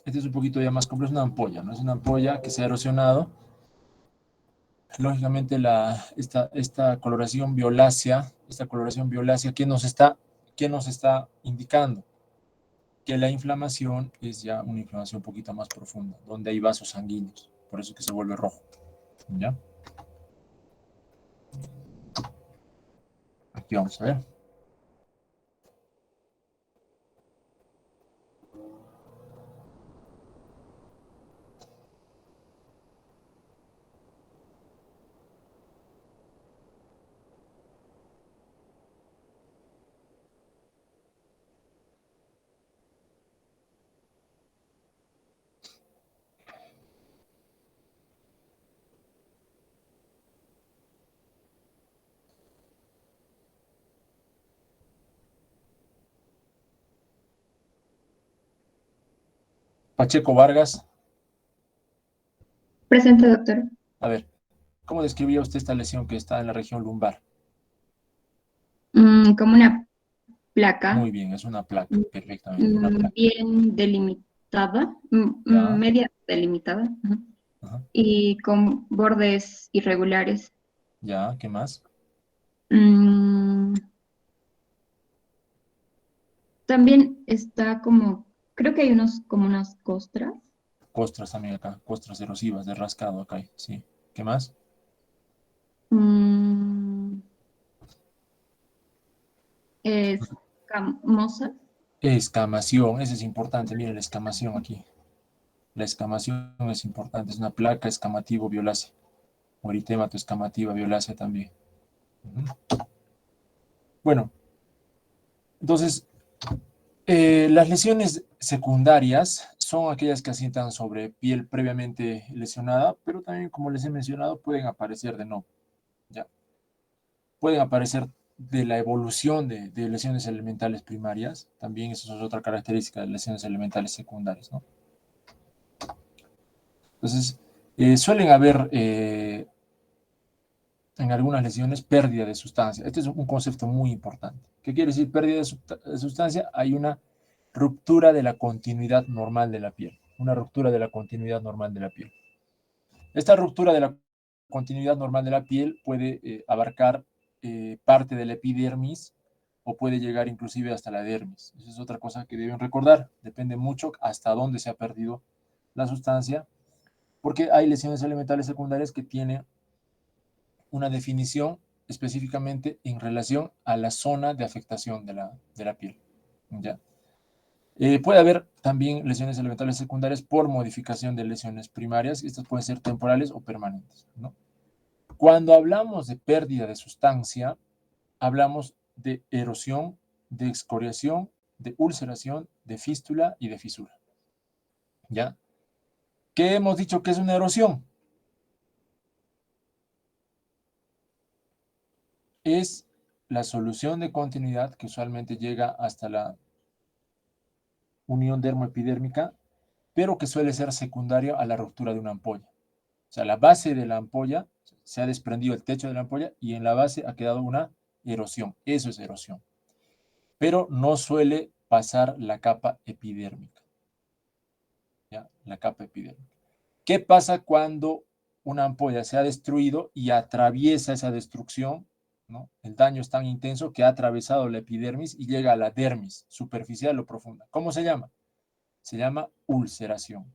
este es un poquito ya más complejo, es una ampolla, ¿no? Es una ampolla que se ha erosionado. Lógicamente, esta coloración violácea, ¿qué nos está indicando? Que la inflamación es ya una inflamación un poquito más profunda, donde hay vasos sanguíneos. Por eso es que se vuelve rojo. ¿Ya? Aquí vamos a ver. Pacheco Vargas. Presente, doctor. A ver, ¿cómo describiría usted esta lesión que está en la región lumbar? Como una placa Muy bien, es una placa, perfectamente, una placa. bien delimitada, Ya. media delimitada, ajá, Ajá. y con bordes irregulares. Ya, ¿qué más? También está como, creo que hay como unas costras. costras también acá, costras erosivas de rascado acá hay, sí. ¿Qué más? Escamosa. Escamación, ese es importante, miren la escamación aquí. La escamación es importante, es una placa escamativo violácea, o eritemato escamativa violácea también. Bueno, entonces, las lesiones secundarias son aquellas que asientan sobre piel previamente lesionada, pero también, como les he mencionado, pueden aparecer de nuevo. ¿Ya? Pueden aparecer de la evolución de lesiones elementales primarias, también eso es otra característica de lesiones elementales secundarias, ¿no? Entonces, suelen haber en algunas lesiones pérdida de sustancia. Este es un concepto muy importante. ¿Qué quiere decir pérdida de sustancia? Hay una ruptura de la continuidad normal de la piel. Una ruptura de la continuidad normal de la piel. Esta ruptura de la continuidad normal de la piel puede abarcar parte de la epidermis o puede llegar inclusive hasta la dermis. Esa es otra cosa que deben recordar. Depende mucho hasta dónde se ha perdido la sustancia, porque hay lesiones elementales secundarias que tienen una definición específicamente en relación a la zona de afectación de la piel. ¿Ya? Puede haber también lesiones elementales secundarias por modificación de lesiones primarias, y estas pueden ser temporales o permanentes, ¿no? Cuando hablamos de pérdida de sustancia, hablamos de erosión, de excoriación, de ulceración, de fístula y de fisura. ¿Ya? ¿Qué hemos dicho que es una erosión? Es la solución de continuidad que usualmente llega hasta la unión dermoepidérmica, pero que suele ser secundaria a la ruptura de una ampolla. O sea, la base de la ampolla, se ha desprendido el techo de la ampolla y en la base ha quedado una erosión. Eso es erosión. Pero no suele pasar la capa epidérmica. ¿Ya? La capa epidérmica. ¿Qué pasa cuando una ampolla se ha destruido y atraviesa esa destrucción? ¿No? El daño es tan intenso que ha atravesado la epidermis y llega a la dermis, superficial o profunda. ¿Cómo se llama? Se llama ulceración.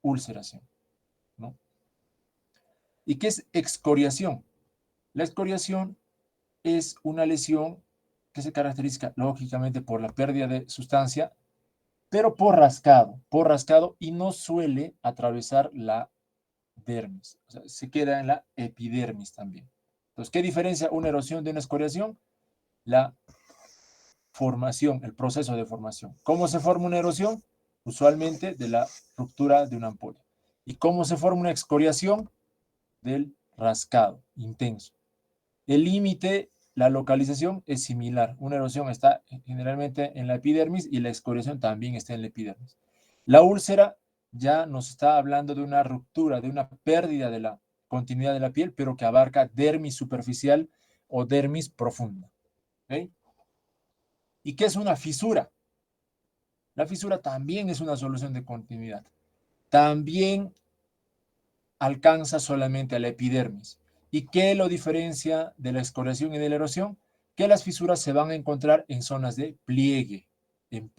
Ulceración, ¿no? ¿Y qué es excoriación? La excoriación es una lesión que se caracteriza lógicamente por la pérdida de sustancia, pero por rascado y no suele atravesar la dermis. O sea, se queda en la epidermis también. Entonces, ¿qué diferencia una erosión de una excoriación? La formación, el proceso de formación. ¿Cómo se forma una erosión? Usualmente de la ruptura de una ampolla. ¿Y cómo se forma una excoriación? Del rascado intenso. El límite, la localización es similar. Una erosión está generalmente en la epidermis y la excoriación también está en la epidermis. La úlcera ya nos está hablando de una ruptura, de una pérdida de la continuidad de la piel, pero que abarca dermis superficial o dermis profunda. ¿Okay? ¿Y qué es una fisura? La fisura también es una solución de continuidad. También alcanza solamente a la epidermis. ¿Y qué lo diferencia de la excoriación y de la erosión? Que las fisuras se van a encontrar en zonas de pliegue, en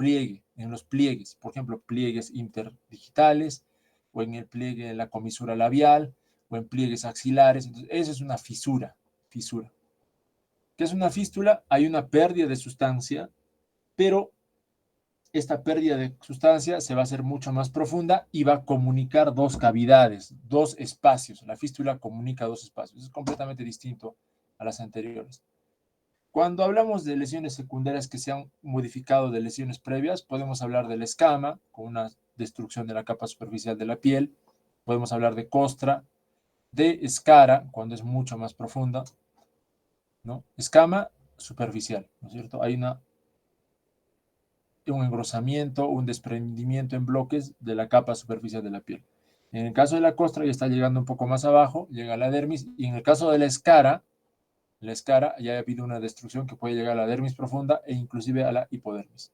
los pliegues, por ejemplo, pliegues interdigitales, o en el pliegue de la comisura labial, o en pliegues axilares. Entonces, eso es una fisura. ¿Qué es una fístula? Hay una pérdida de sustancia, pero esta pérdida de sustancia se va a hacer mucho más profunda y va a comunicar dos cavidades, dos espacios. La fístula comunica dos espacios. Es completamente distinto a las anteriores. Cuando hablamos de lesiones secundarias que se han modificado de lesiones previas, podemos hablar de la escama, con una destrucción de la capa superficial de la piel. Podemos hablar de costra, de escara, cuando es mucho más profunda, ¿no? Escama superficial, ¿no es cierto? Hay un engrosamiento, un desprendimiento en bloques de la capa superficial de la piel. En el caso de la costra ya está llegando un poco más abajo, llega a la dermis, y en el caso de la escara ya ha habido una destrucción que puede llegar a la dermis profunda e inclusive a la hipodermis.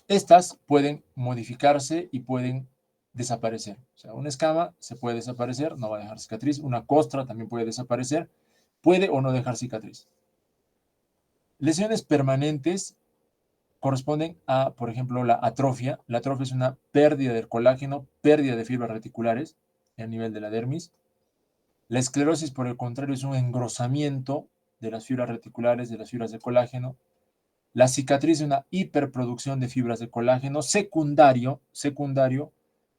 Estas pueden modificarse y pueden desaparecer. O sea, una escama se puede desaparecer, no va a dejar cicatriz. Una costra también puede desaparecer, puede o no dejar cicatriz. Lesiones permanentes corresponden a, por ejemplo, la atrofia. La atrofia es una pérdida del colágeno, pérdida de fibras reticulares a nivel de la dermis. La esclerosis, por el contrario, es un engrosamiento de las fibras reticulares, de las fibras de colágeno. La cicatriz es una hiperproducción de fibras de colágeno secundario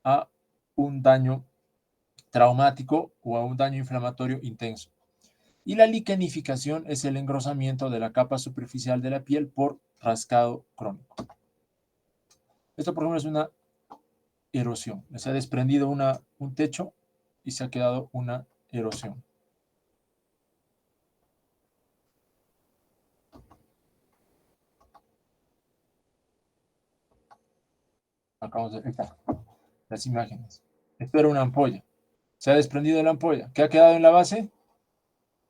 a un daño traumático o a un daño inflamatorio intenso. Y la liquenificación es el engrosamiento de la capa superficial de la piel por rascado crónico. Esto, por ejemplo, es una erosión. Se ha desprendido un techo y se ha quedado una erosión. Acabamos de ver las imágenes. Esto era una ampolla. Se ha desprendido la ampolla. ¿Qué ha quedado en la base?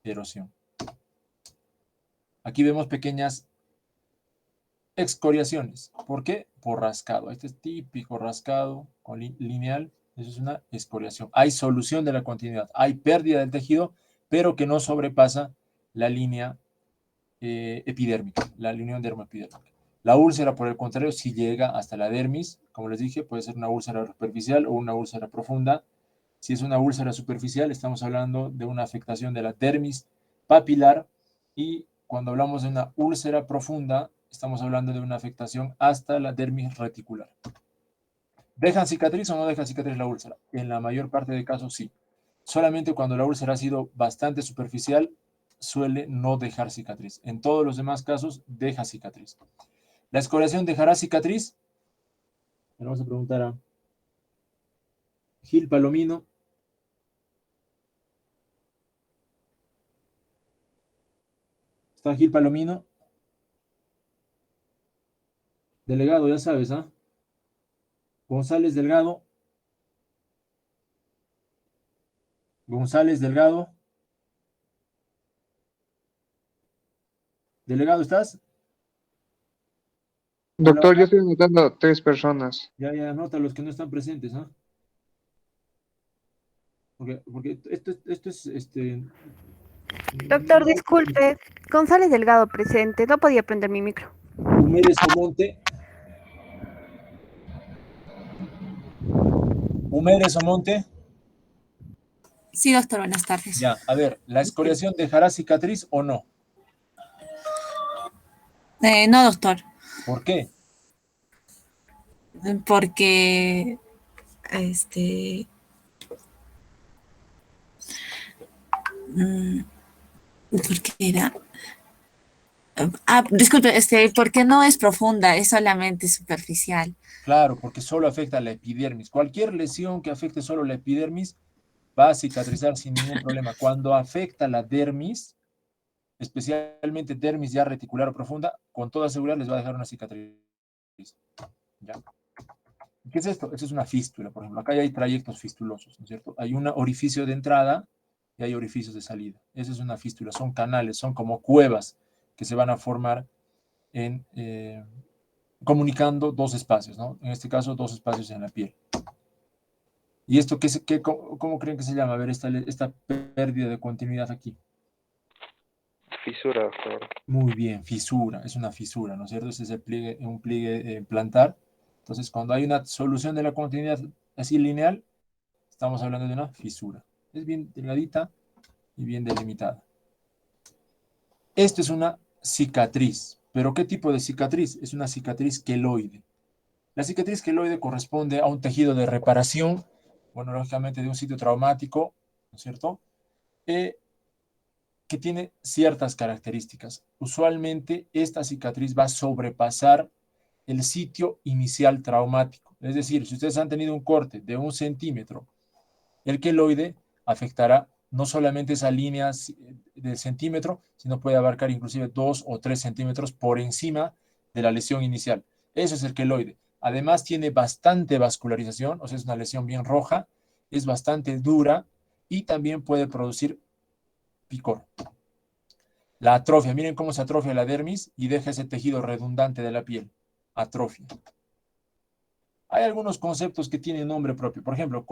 Erosión. Aquí vemos pequeñas excoriaciones. ¿Por qué? Por rascado. Este es típico rascado con lineal. Eso es una excoriación. Hay solución de la continuidad. Hay pérdida del tejido, pero que no sobrepasa la línea epidérmica, la línea dermoepidérmica. La úlcera, por el contrario, si llega hasta la dermis, como les dije, puede ser una úlcera superficial o una úlcera profunda. Si es una úlcera superficial, estamos hablando de una afectación de la dermis papilar, y cuando hablamos de una úlcera profunda, estamos hablando de una afectación hasta la dermis reticular. ¿Dejan cicatriz o no deja cicatriz la úlcera? En la mayor parte de casos sí. Solamente cuando la úlcera ha sido bastante superficial, suele no dejar cicatriz. En todos los demás casos, deja cicatriz. ¿La escoriación dejará cicatriz? Le vamos a preguntar a Gil Palomino. ¿Está Gil Palomino? Delegado, ya sabes, ¿ah? González Delgado. González Delgado. Delegado, ¿estás? Doctor, Hola. yo estoy anotando 3 personas. Ya, anota los que no están presentes, ¿ah? Porque esto es Doctor, disculpe. González Delgado presente. No podía prender mi micro. Humérez Omonte. Humérez Omonte. Sí, doctor, buenas tardes. Ya, a ver, ¿la escoriación dejará cicatriz o no? No, doctor, ¿Por qué? porque ¿por qué era? Disculpe, porque no es profunda, es solamente superficial. Claro, porque solo afecta a la epidermis. Cualquier lesión que afecte solo la epidermis va a cicatrizar sin ningún problema. Cuando afecta la dermis, especialmente dermis ya reticular o profunda, con toda seguridad les va a dejar una cicatriz. ¿Ya? ¿Qué es esto? Esto es una fístula, por ejemplo. Acá ya hay trayectos fistulosos, ¿no es cierto? Hay un orificio de entrada y hay orificios de salida. Esa es una fístula, son canales, son como cuevas que se van a formar comunicando dos espacios, ¿no? En este caso, dos espacios en la piel. ¿Y esto cómo creen que se llama? A ver, esta pérdida de continuidad aquí. Fisura, doctor. Muy bien, fisura, es una fisura, ¿no es cierto? Ese es un pliegue plantar. Entonces, cuando hay una solución de la continuidad así lineal, estamos hablando de una fisura. Es bien delgadita y bien delimitada. Esto es una cicatriz. ¿Pero qué tipo de cicatriz? Es una cicatriz queloide. La cicatriz queloide corresponde a un tejido de reparación, bueno, lógicamente de un sitio traumático, ¿no es cierto? Que tiene ciertas características. Usualmente esta cicatriz va a sobrepasar el sitio inicial traumático. Es decir, si ustedes han tenido un corte de 1 centímetro, el queloide afectará no solamente esa línea del centímetro, sino puede abarcar inclusive 2 o 3 centímetros por encima de la lesión inicial. Eso es el queloide. Además tiene bastante vascularización, o sea, es una lesión bien roja, es bastante dura y también puede producir picor. La atrofia, miren cómo se atrofia la dermis y deja ese tejido redundante de la piel. Atrofia. Hay algunos conceptos que tienen nombre propio. Por ejemplo,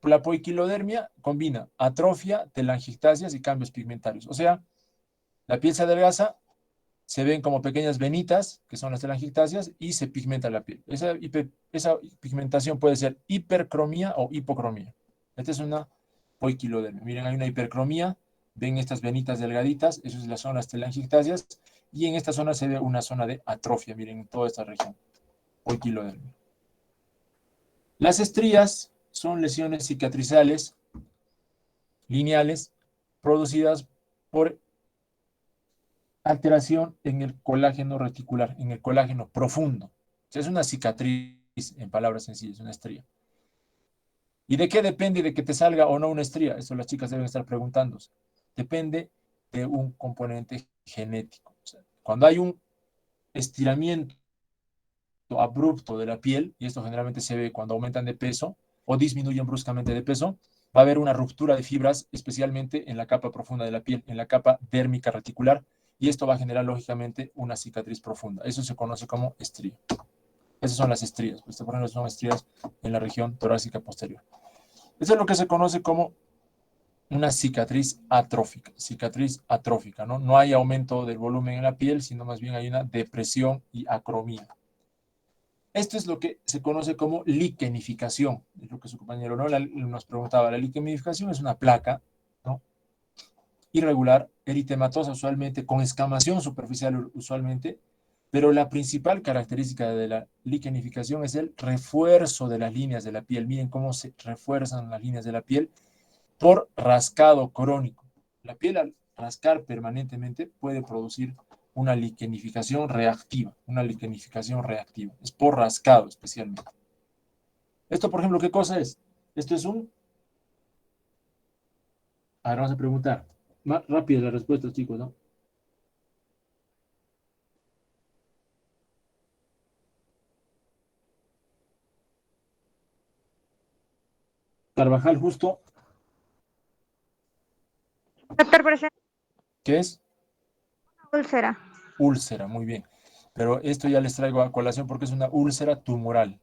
la poiquilodermia combina atrofia, telangiectasias y cambios pigmentarios. O sea, la piel se adelgaza se ven como pequeñas venitas, que son las telangiectasias, y se pigmenta la piel. Esa pigmentación puede ser hipercromía o hipocromía. Esta es una poiquilodermia. Miren, hay una hipercromía, ven estas venitas delgaditas, eso son las telangiectasias, y en esta zona se ve una zona de atrofia, miren, en toda esta región, poiquilodermia. Las estrías son lesiones cicatrizales lineales producidas por alteración en el colágeno reticular, en el colágeno profundo. O sea, es una cicatriz, en palabras sencillas, una estría. ¿Y de qué depende de que te salga o no una estría? Eso las chicas deben estar preguntándose. Depende de un componente genético. O sea, cuando hay un estiramiento abrupto de la piel, y esto generalmente se ve cuando aumentan de peso o disminuyen bruscamente de peso, va a haber una ruptura de fibras, especialmente en la capa profunda de la piel, en la capa dérmica reticular, y esto va a generar, lógicamente, una cicatriz profunda. Eso se conoce como estría. Esas son las estrías. Pues, por ejemplo, son estrías en la región torácica posterior. Eso es lo que se conoce como una cicatriz atrófica, ¿no? No hay aumento del volumen en la piel, sino más bien hay una depresión y acromía. Esto es lo que se conoce como liquenificación. Es lo que su compañero nos preguntaba. La liquenificación es una placa, ¿no?, irregular, eritematosa usualmente, con escamación superficial usualmente, pero la principal característica de la liquenificación es el refuerzo de las líneas de la piel. Miren cómo se refuerzan las líneas de la piel por rascado crónico. La piel, al rascar permanentemente, puede producir una liquenificación reactiva. Es por rascado especialmente. Esto, por ejemplo, ¿qué cosa es? Esto es un... Ahora vamos a preguntar. Más rápido la respuesta, chicos, ¿no? Carvajal, justo. Doctor, presente. ¿Qué es? Úlcera. Úlcera, muy bien. Pero esto ya les traigo a colación porque es una úlcera tumoral.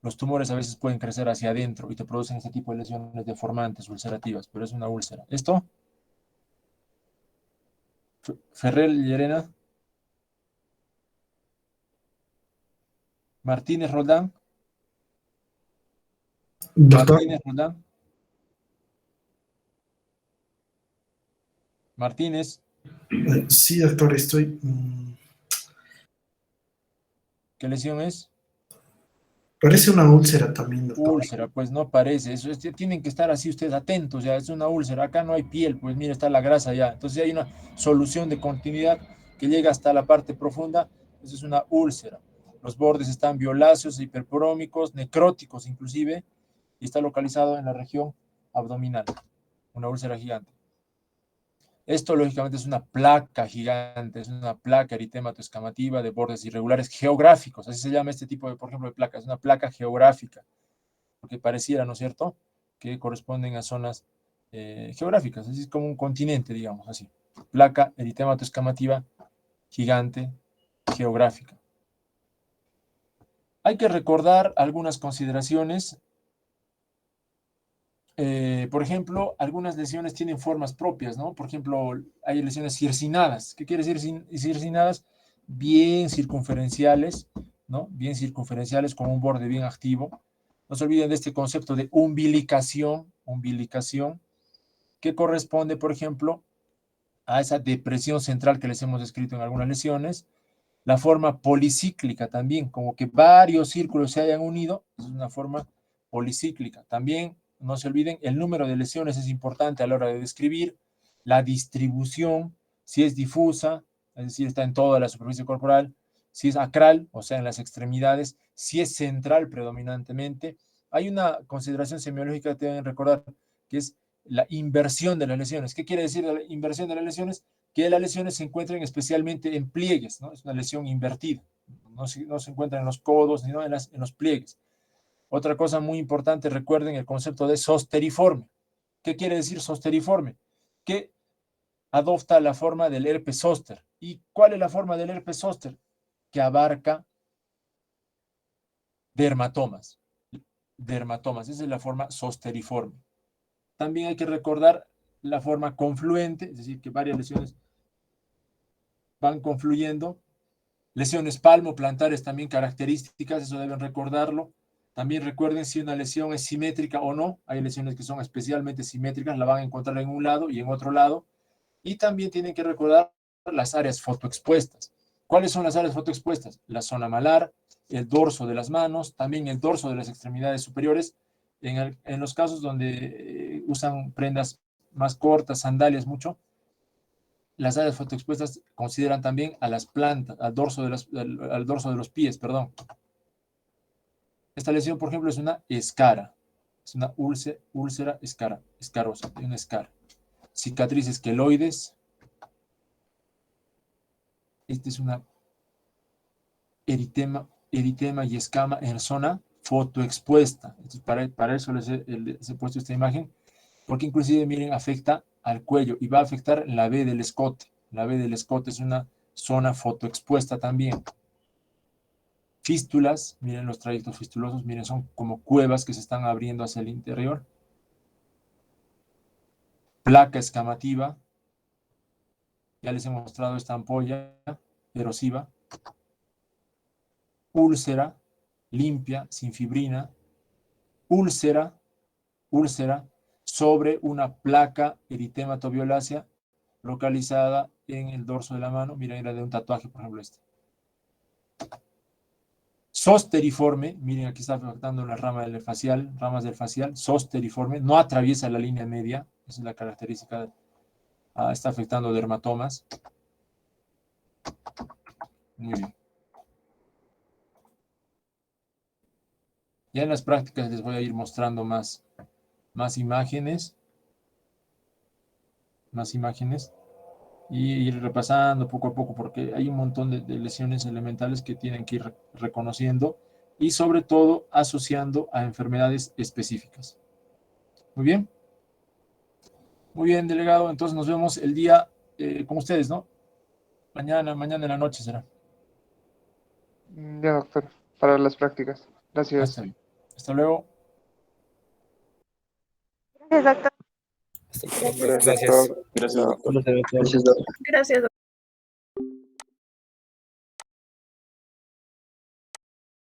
Los tumores a veces pueden crecer hacia adentro y te producen este tipo de lesiones deformantes, ulcerativas, pero es una úlcera. ¿Esto? Ferrer, Llerena. Martínez Roldán. Doctor. Martínez Roldán. Martínez. Sí, doctor, estoy... ¿Qué lesión es? Parece una úlcera también, doctor. Úlcera, pues no parece. Eso tienen que estar así ustedes atentos, ya es una úlcera. Acá no hay piel, pues mira, está la grasa ya. Entonces hay una solución de continuidad que llega hasta la parte profunda. Eso es una úlcera. Los bordes están violáceos, hiperprómicos, necróticos inclusive, y está localizado en la región abdominal. Una úlcera gigante. Esto, lógicamente, es una placa gigante, es una placa eritematoescamativa de bordes irregulares geográficos. Así se llama este tipo de, por ejemplo, de placas. Es una placa geográfica, porque pareciera, ¿no es cierto?, que corresponden a zonas geográficas. Así es como un continente, digamos así. Placa eritematoescamativa gigante geográfica. Hay que recordar algunas consideraciones. Por ejemplo, algunas lesiones tienen formas propias, ¿no? Por ejemplo, hay lesiones circinadas. ¿Qué quiere decir circinadas? Bien circunferenciales, ¿no? Bien circunferenciales con un borde bien activo. No se olviden de este concepto de umbilicación, que corresponde, por ejemplo, a esa depresión central que les hemos descrito en algunas lesiones. La forma policíclica también, como que varios círculos se hayan unido, es una forma policíclica. También, no se olviden, el número de lesiones es importante a la hora de describir, la distribución, si es difusa, es decir, está en toda la superficie corporal, si es acral, o sea, en las extremidades, si es central predominantemente. Hay una consideración semiológica que deben recordar, que es la inversión de las lesiones. ¿Qué quiere decir la inversión de las lesiones? Que las lesiones se encuentran especialmente en pliegues, ¿no? Es una lesión invertida. No se encuentra en los codos, sino en los pliegues. Otra cosa muy importante, recuerden el concepto de zosteriforme. ¿Qué quiere decir zosteriforme? Que adopta la forma del herpes zóster. ¿Y cuál es la forma del herpes zóster? Que abarca dermatomas. Esa es la forma zosteriforme. También hay que recordar la forma confluente, es decir, que varias lesiones van confluyendo. Lesiones palmoplantares también características, eso deben recordarlo. También recuerden si una lesión es simétrica o no. Hay lesiones que son especialmente simétricas, la van a encontrar en un lado y en otro lado. Y también tienen que recordar las áreas fotoexpuestas. ¿Cuáles son las áreas fotoexpuestas? La zona malar, el dorso de las manos, también el dorso de las extremidades superiores. En los casos donde usan prendas más cortas, sandalias mucho, las áreas fotoexpuestas consideran también a las plantas, al dorso de los pies, perdón. Esta lesión, por ejemplo, es una escara. Es una úlcera escarosa, una escara. Cicatrices queloides. Este es una eritema y escama en zona fotoexpuesta. Entonces, para eso les he puesto esta imagen, porque inclusive, miren, afecta al cuello y va a afectar la B del escote. La B del escote es una zona fotoexpuesta también. Fístulas, miren los trayectos fistulosos, miren, son como cuevas que se están abriendo hacia el interior. Placa escamativa, ya les he mostrado esta ampolla erosiva. Úlcera, limpia, sin fibrina. Úlcera sobre una placa eritematoviolacea localizada en el dorso de la mano. Miren, era de un tatuaje, por ejemplo, este. Zosteriforme, miren, aquí está afectando la ramas del facial, zosteriforme, no atraviesa la línea media, esa es la característica, está afectando dermatomas. Muy bien. Ya en las prácticas les voy a ir mostrando más imágenes. Y ir repasando poco a poco, porque hay un montón de lesiones elementales que tienen que ir reconociendo y sobre todo asociando a enfermedades específicas. Muy bien. Muy bien, delegado. Entonces nos vemos el día con ustedes, ¿no? Mañana en la noche será. Ya, doctor, para las prácticas. Gracias. Está bien. Hasta luego. Gracias, doctor. Gracias. Gracias, doctor. Gracias, doctor. Gracias, doctor. Gracias, doctor.